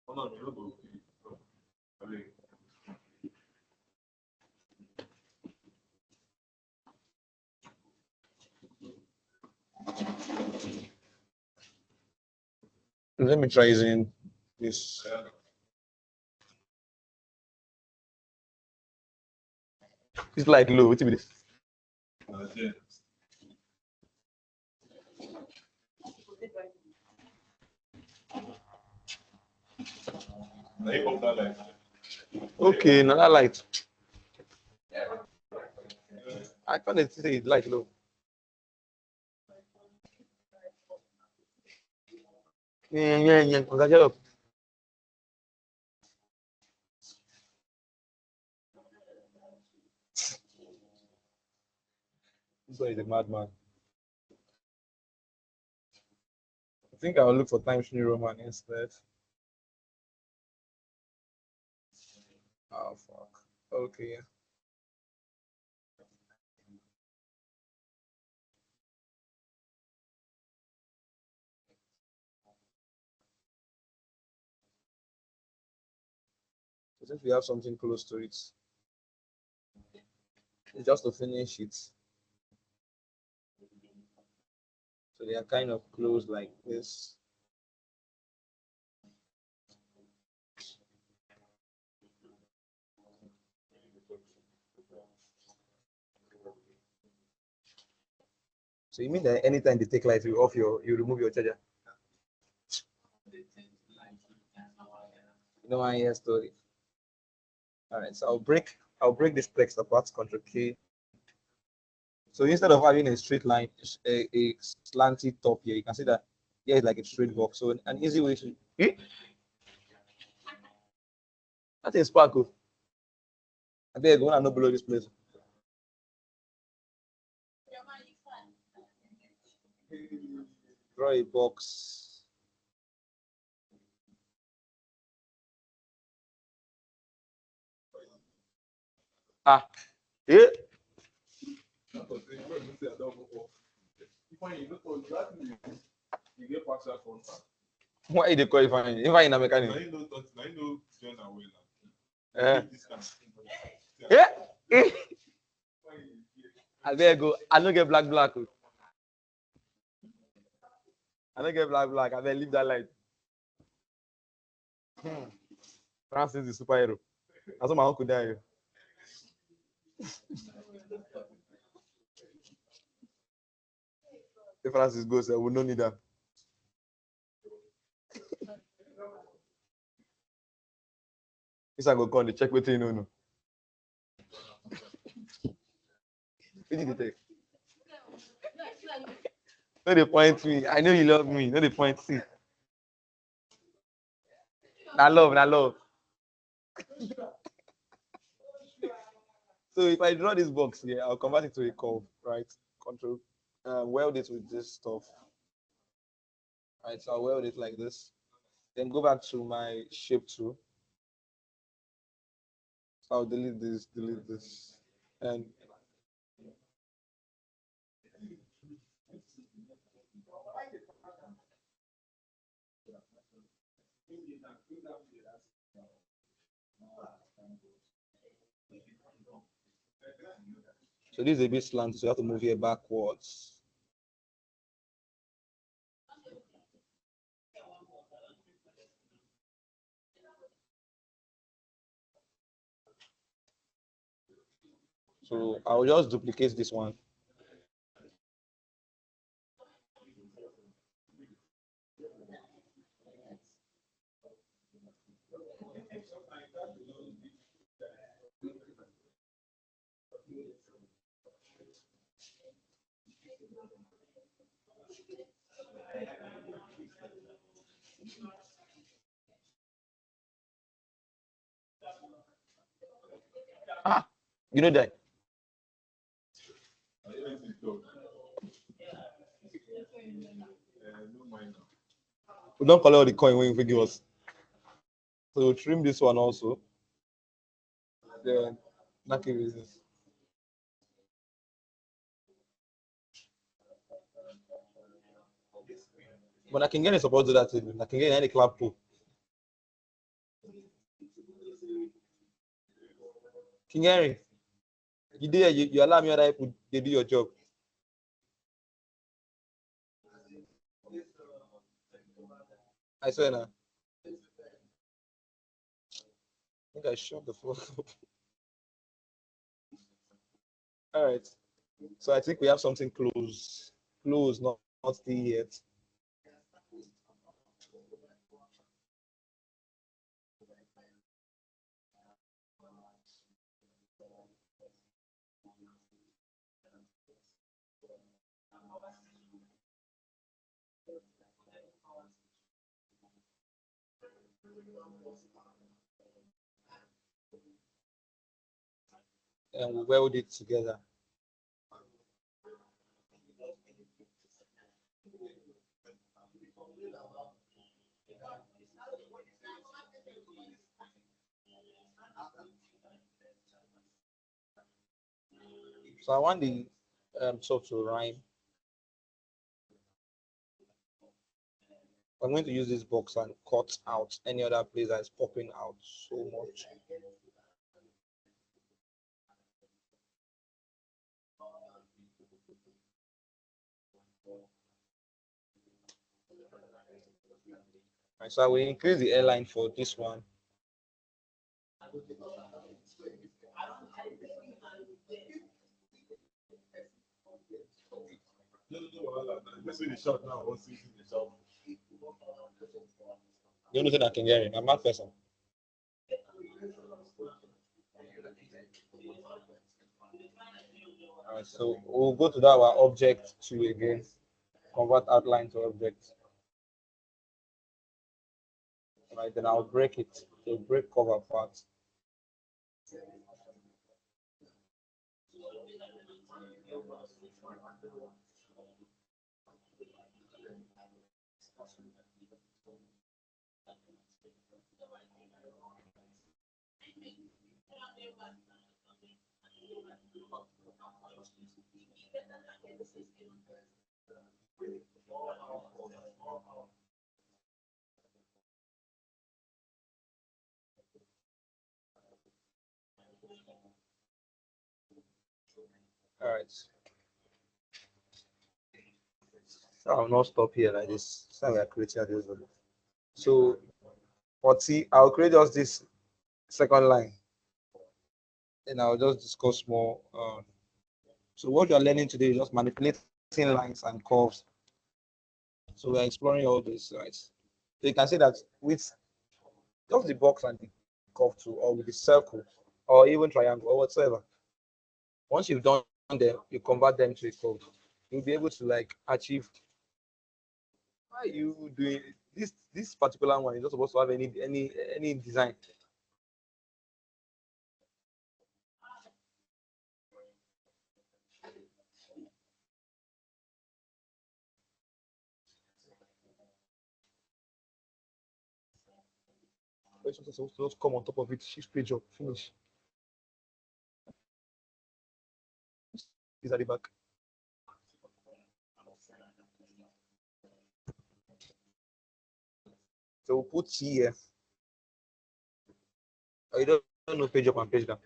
Oh, no, no, no. Okay. Let me try using this. It's like low. What is this? Yeah. Now you pop that light. Okay, now that light. I can't say it light low. Yeah. Congratulations. This one is a madman. I think I'll look for Times New Roman instead. Oh fuck. Okay, yeah. So since we have something close to it, it's just to finish it. So they are kind of close like this. So you mean that anytime they take light, you remove your charger? You know I hear story. All right, so I'll break this text apart, Control K. So instead of having a straight line, a slanty top here, you can see that here is like a straight box. So an easy way to that's a sparkle. I beg go and not below this place. Draw a box. Ah, yeah. You get partial contact. Why they qualify? If I in a Now mechanic. you know, now you know, John and Wayne. Eh. This kind of thing. Yeah. I beg go. I don't get black. Oh. I don't get black. I beg leave that light. Francis is superhero. That's what my uncle died. If Francis goes, we don't need that. This I go come, they check what you know. What did they take? No, they point me. I know you love me. No, they point. See. Not love. So if I draw this box here, I'll convert it to a curve, right? Control. Weld it with this stuff. Right, so I'll weld it like this. Then go back to my shape tool. So I'll delete this. And so this is a bit slanted, so you have to move here backwards. So I'll just duplicate this one. Ah, you know that. I didn't see talk. No mind now. We don't collect all the coin when you give us. So we'll trim this one also. Then Naki business. But I can get a support to that too. I can get any clap too. King Henry, you allow me other people they do your job. I swear now. I think I shut the fuck up. All right. So I think we have something close. Close, not still yet. And we weld it together. So I want the top to rhyme. I'm going to use this box and cut out any other place that is popping out so much. Right, so I will increase the airline for this one. No. Let's see the shot now. Let's see the shot. The only thing I can get in, I'm a mad person. All right, so we'll go to that our object two again. Convert outline to object. All right, then I'll break it. So break cover part. All right. So I'll not stop here like this. So we are creating this one. So 40, I'll create just this second line. And I'll just discuss more. So what you're learning today is just manipulating lines and curves. So we're exploring all this, right? So you can see that with just the box and the curve too, or with the circle, or even triangle, or whatsoever. Once you've done them, you convert them to a curve. You'll be able to like achieve. Why are you doing this particular one is not supposed to have any design. It's supposed to just come on top of it, shift page up, finish. These at the back. So we'll put here. Oh, you don't know page up and page down.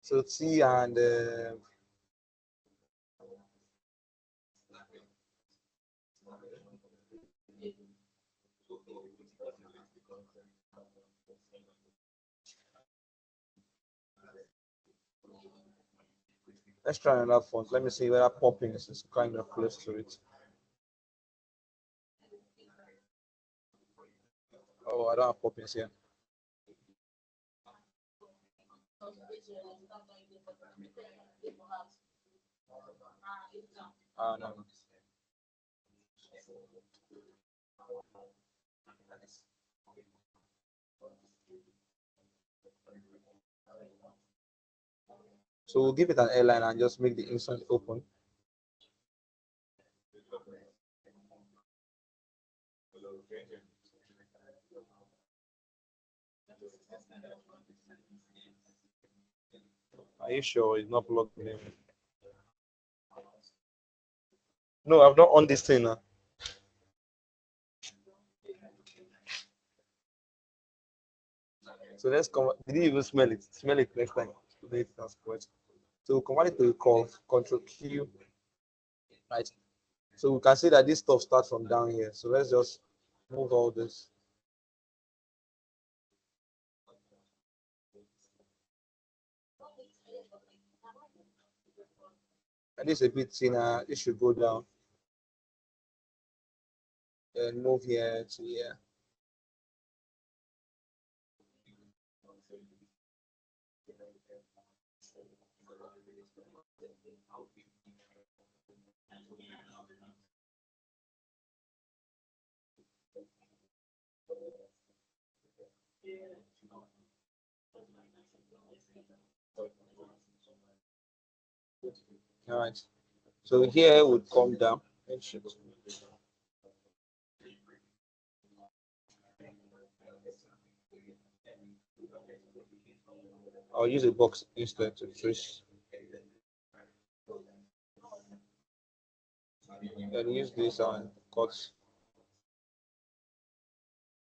So T and Let's try another font. Let me see whether popping is kind of close to it. Oh, I don't have poppings here. No. So we'll give it an airline and just make the instant open. Are you sure it's not plugged in? No, I've not on this thing now. So let's come. Did you even smell it? Smell it next time. Today that's correct. So we'll convert it to a call. Control Q. Right. So we can see that this stuff starts from down here. So let's just move all this. And this is a bit thinner. It should go down and move here to here. All right. So here would come down. I'll use a box instead to trace. And use this and cut.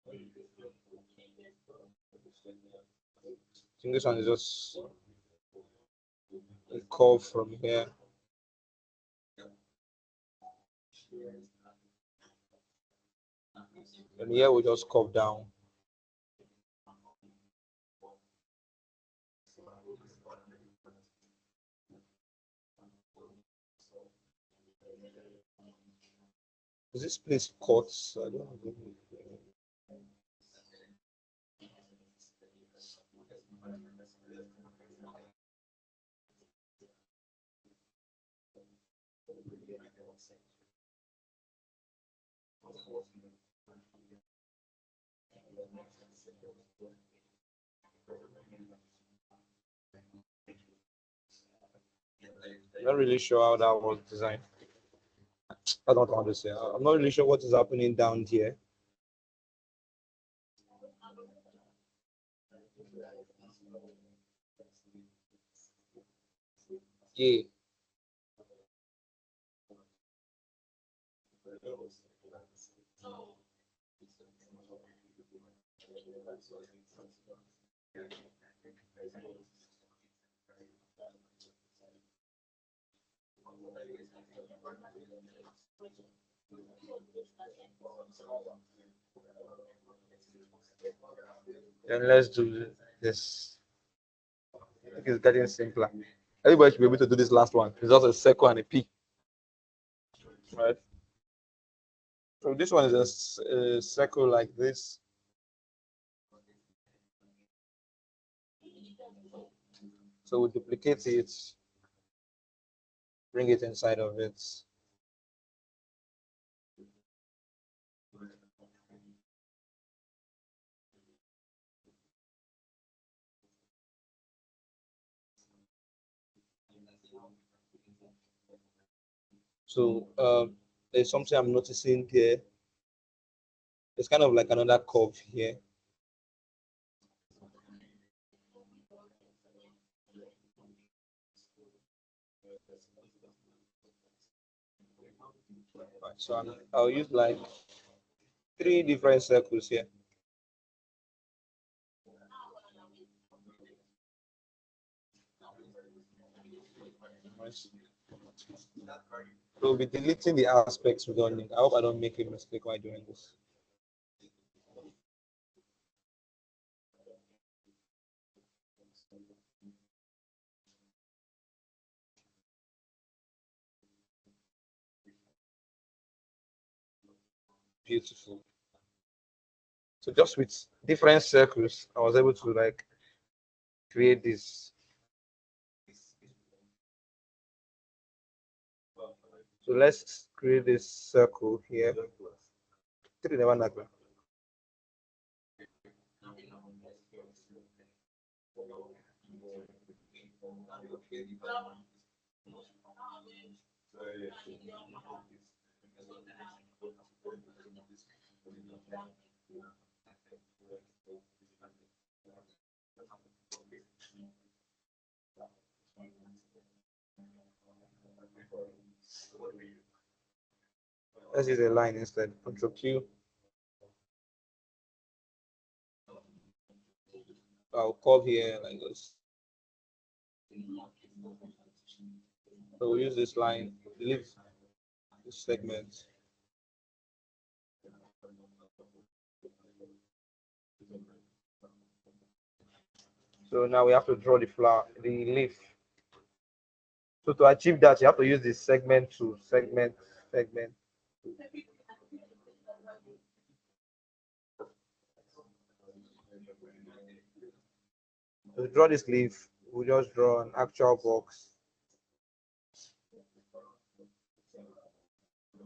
I think this one is just a curve from here. And here we just curve down. Is this place cut? I don't know. I'm not really sure how that was designed. I don't understand. I'm not really sure what is happening down here. Yeah. Then let's do this. I think it's getting simpler. Everybody should be able to do this last one. It's just a circle and a P. Right? So this one is a circle like this. So we duplicate it, bring it inside of it. So there's something I'm noticing here. It's kind of like another curve here. Right, so I'll use like 3 different circles here. Right. So we'll be deleting the aspects we don't need. I hope I don't make a mistake while doing this. Beautiful. So just with different circles, I was able to like create this. So let's create this circle here. Three never knock. Let's use a line instead. Control Q. I'll curve here like this. So we'll use this line, delete this segment. So now we have to draw the flower, the leaf. So to achieve that, you have to use this segment to segment. To draw this leaf, we'll just draw an actual box.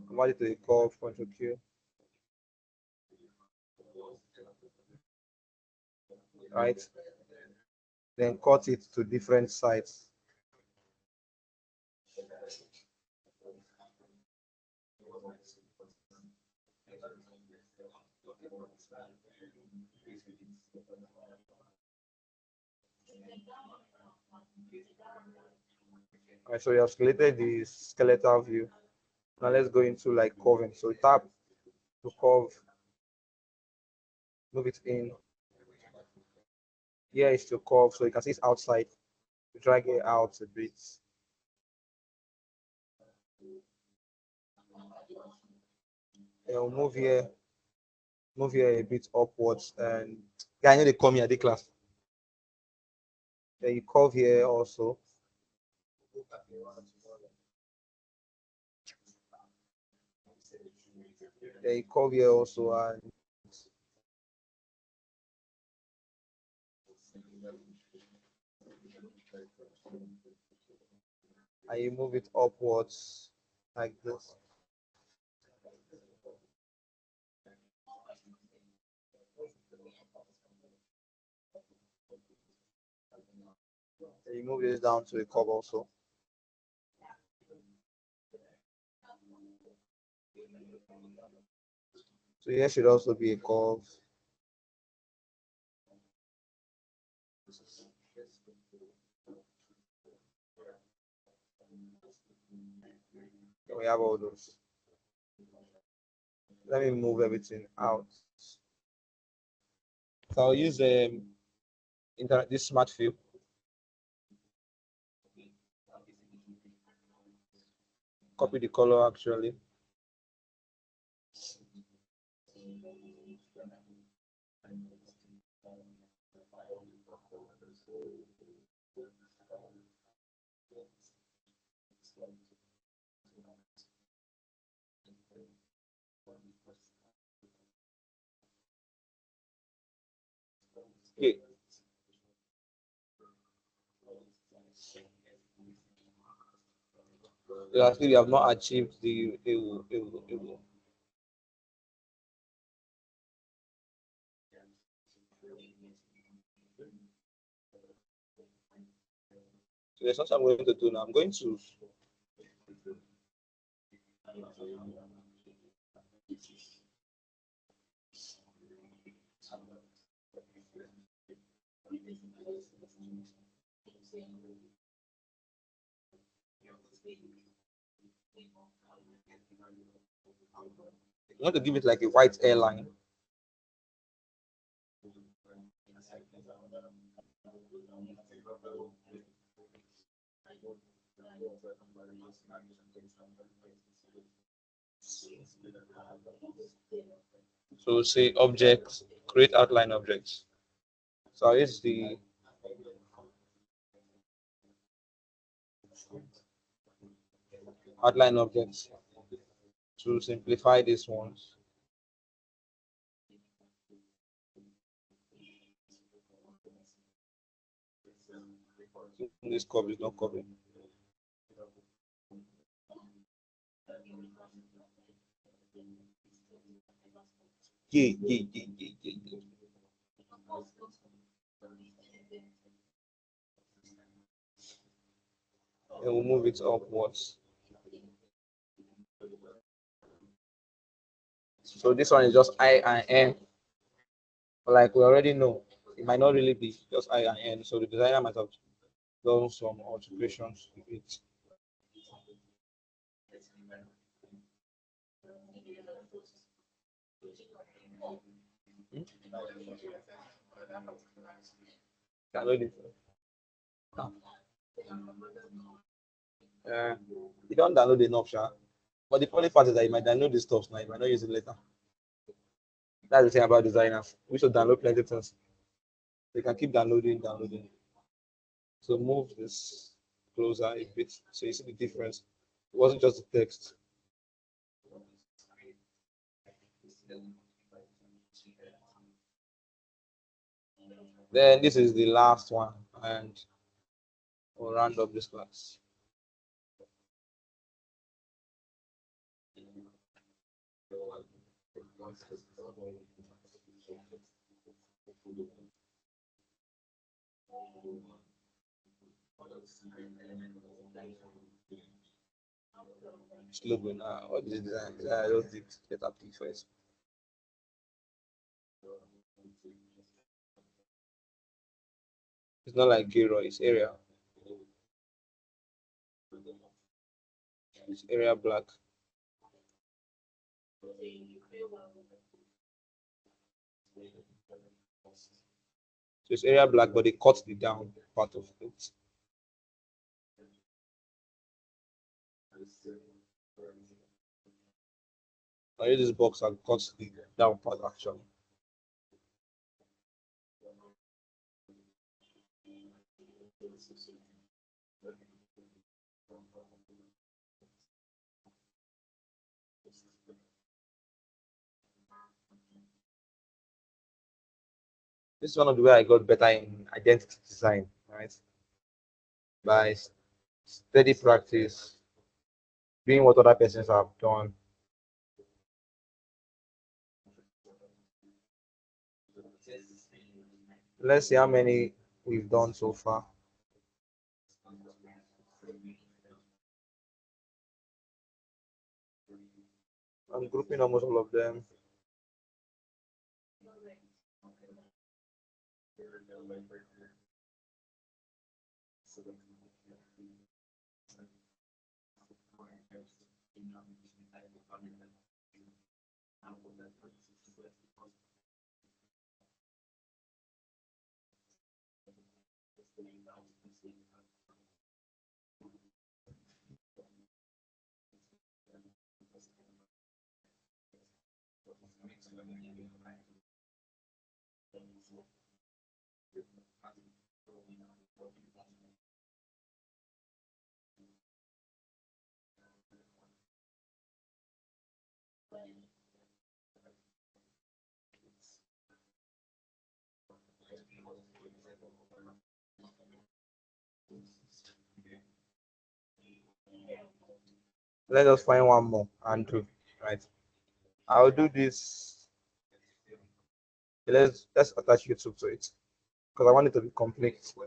Convert it to a curve, Control Q. Right? Then cut it to different sides. Alright, so you have selected the skeletal view. Now let's go into like curving. So tap to curve, move it in. Here is to curve, so you can see it's outside. Drag it out a bit. And we'll move here a bit upwards. And yeah, I know they come here, the class. Then you curve here also. Then you curve here also, and you move it upwards like this. Then you move this down to a curve also. So here should also be a curve. We have all those. Let me move everything out. So I'll use this smart fill. Copy the color actually. Okay. Lastly, we have not achieved the So there's something I'm going to do now. I'm going to give it like a white airline. So say objects, create outline objects. So it's the outline objects to simplify these ones. This curve is not curving. Yeah, yeah, yeah, yeah, yeah, yeah. And we'll move it upwards. So this one is just I and N. But like we already know, it might not really be just I and N. So the designer might have done some alterations with it. Hmm? Download it. You don't download enough, sha. But the funny part is that you might download this stuff now, you might not use it later. That's the thing about designers. We should download plenty of things. They can keep downloading, downloading. So move this closer a bit so you see the difference. It wasn't just the text. Then this is the last one, and we'll round up this class. Slogan. What is the design? I just did get up first. It's not like Giro, it's area. It's area black. So it's area black, but they cut the down part of it. I use this box and cut the down part actually. This is one of the way I got better in identity design, right? By steady practice, doing what other persons have done. Let's see how many we've done so far. I'm grouping almost all of them. Let us find one more and do, right? I'll do this. Let's attach YouTube to it because I want it to be complete. So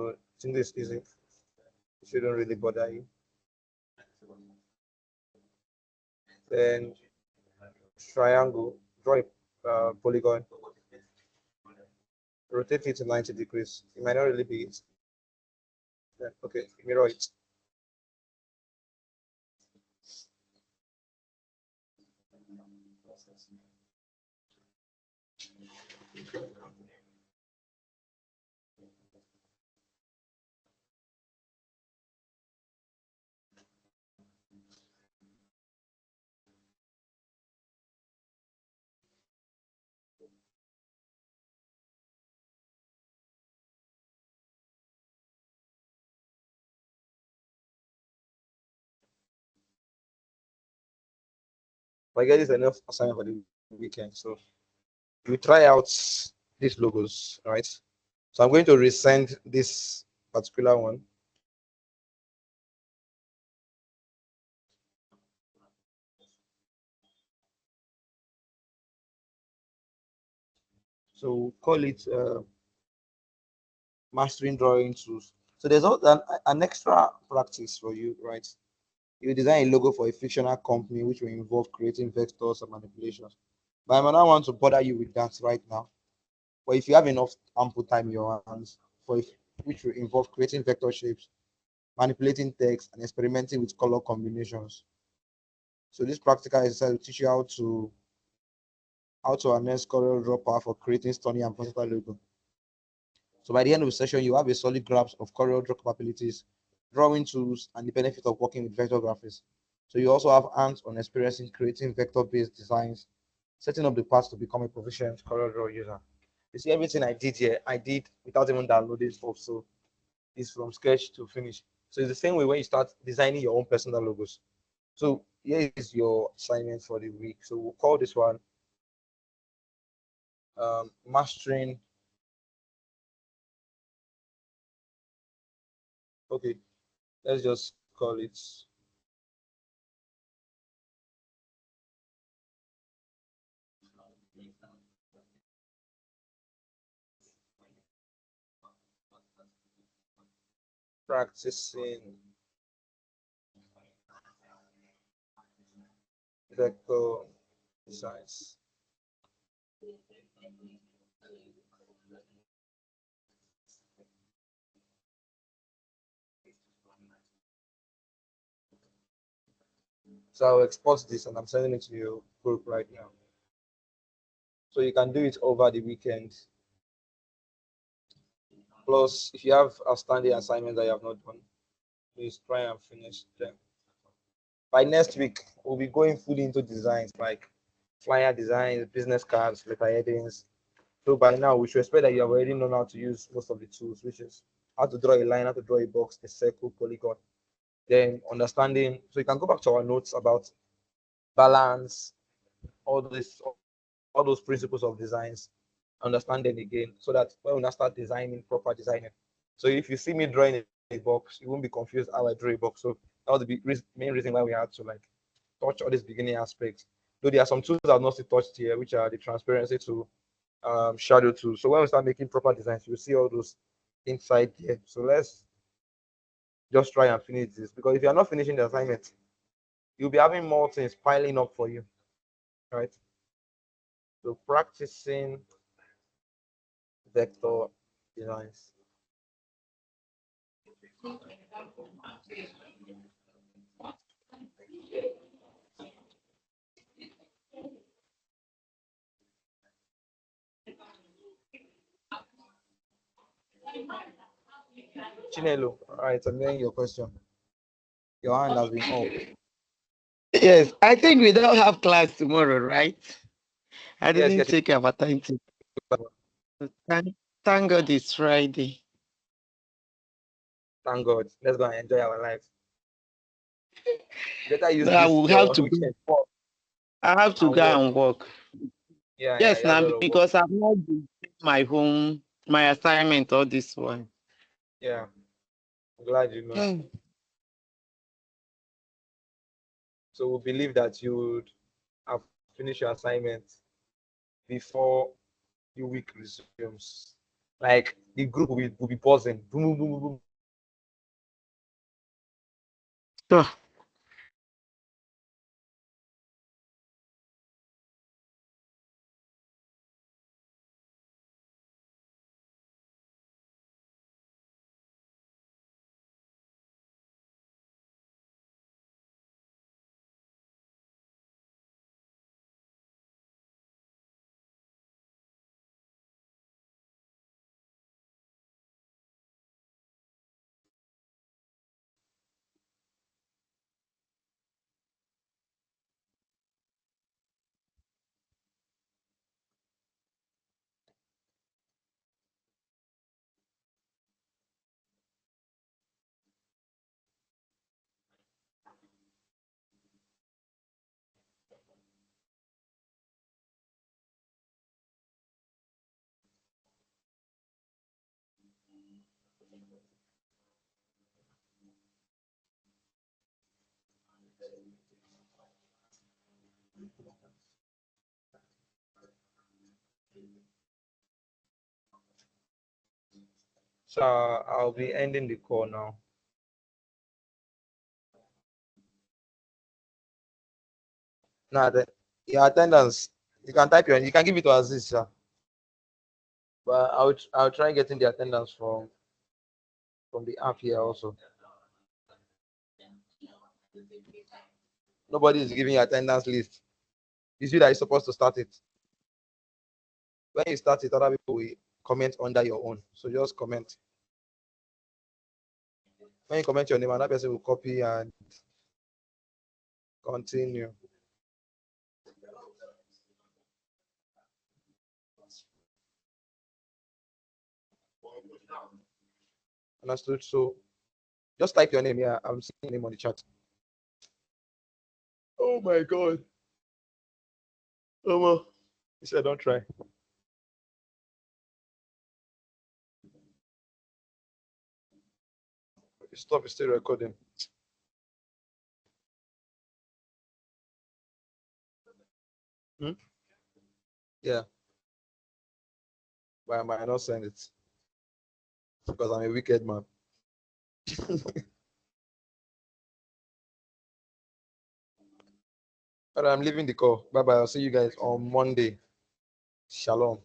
I think this is easy. It shouldn't really bother you. Then triangle, draw a polygon, rotate it to 90 degrees. It might not really be it. Then, okay, mirror it. If I get this enough assignment for the weekend. So you try out these logos, right? So I'm going to resend this particular one. So we'll call it mastering drawing tools. So there's an extra practice for you, right? You design a logo for a fictional company which will involve creating vectors and manipulations. But I might not want to bother you with that right now. But if you have enough ample time in your hands for if, which will involve creating vector shapes, manipulating text, and experimenting with color combinations. So this practical exercise will teach you how to harness color draw power for creating stunning and versatile logo. So by the end of the session, you have a solid grasp of Corel Draw capabilities, drawing tools, and the benefit of working with vector graphics. So you also have hands-on experience in creating vector-based designs, setting up the path to become a proficient Corel Draw user. You see, everything I did here, I did without even downloading stuff. So it's from sketch to finish. So it's the same way when you start designing your own personal logos. So here is your assignment for the week. So we'll call this one mastering. Okay, let's just call it practicing vector designs. So I'll export this and I'm sending it to your group right now. So you can do it over the weekend. Plus, if you have outstanding assignments that you have not done, please try and finish them. By next week, we'll be going fully into designs like flyer designs, business cards, letter headings. So by now, we should expect that you have already known how to use most of the tools, which is how to draw a line, how to draw a box, a circle, polygon. Then understanding. So you can go back to our notes about balance, all this, all those principles of designs, understand them again, so that when we now start designing, proper designing. So if you see me drawing a box, you won't be confused how I draw a box. So that was the main reason why we had to like touch all these beginning aspects. Though there are some tools I've not still touched here, which are the transparency tool, shadow tool. So when we start making proper designs, you'll see all those inside here. So let's just try and finish this, because if you're not finishing the assignment, you'll be having more things piling up for you, right? So practicing vector designs. Chinelo, all right, I'm hearing your question. Your hand has been up. Yes, I think we don't have class tomorrow, right? I Yes, didn't yes. take our time to. Thank, thank God it's Friday. Thank God. Let's go and enjoy our life. Better use No, I this will have your to go. weekend I have to and go work. and work. Yeah, yeah, Yes, you have now a lot of work. because I've not been doing my home, my assignment all this one. Yeah, I'm glad you know. Hmm. So we believe that you would have finished your assignment before your week resumes. Like the group will be pausing. Boom, boom, boom, boom, boom. So, So I'll be ending the call now. Now, your attendance, you can type your, you can give it to Aziz, sir. But I'll try getting the attendance from the app here also. Nobody is giving you attendance list. You see that you're supposed to start it. When you start it, other people will comment under your own. So just comment. When you comment your name, another person will copy and continue. Understood? So just type your name here. I'm seeing your name on the chat. Oh my god. Oh well. He said don't try. Stop, it's still recording. Yeah. But I might not send it because I'm a wicked man. But I'm leaving the call. Bye bye. I'll see you guys on Monday. Shalom.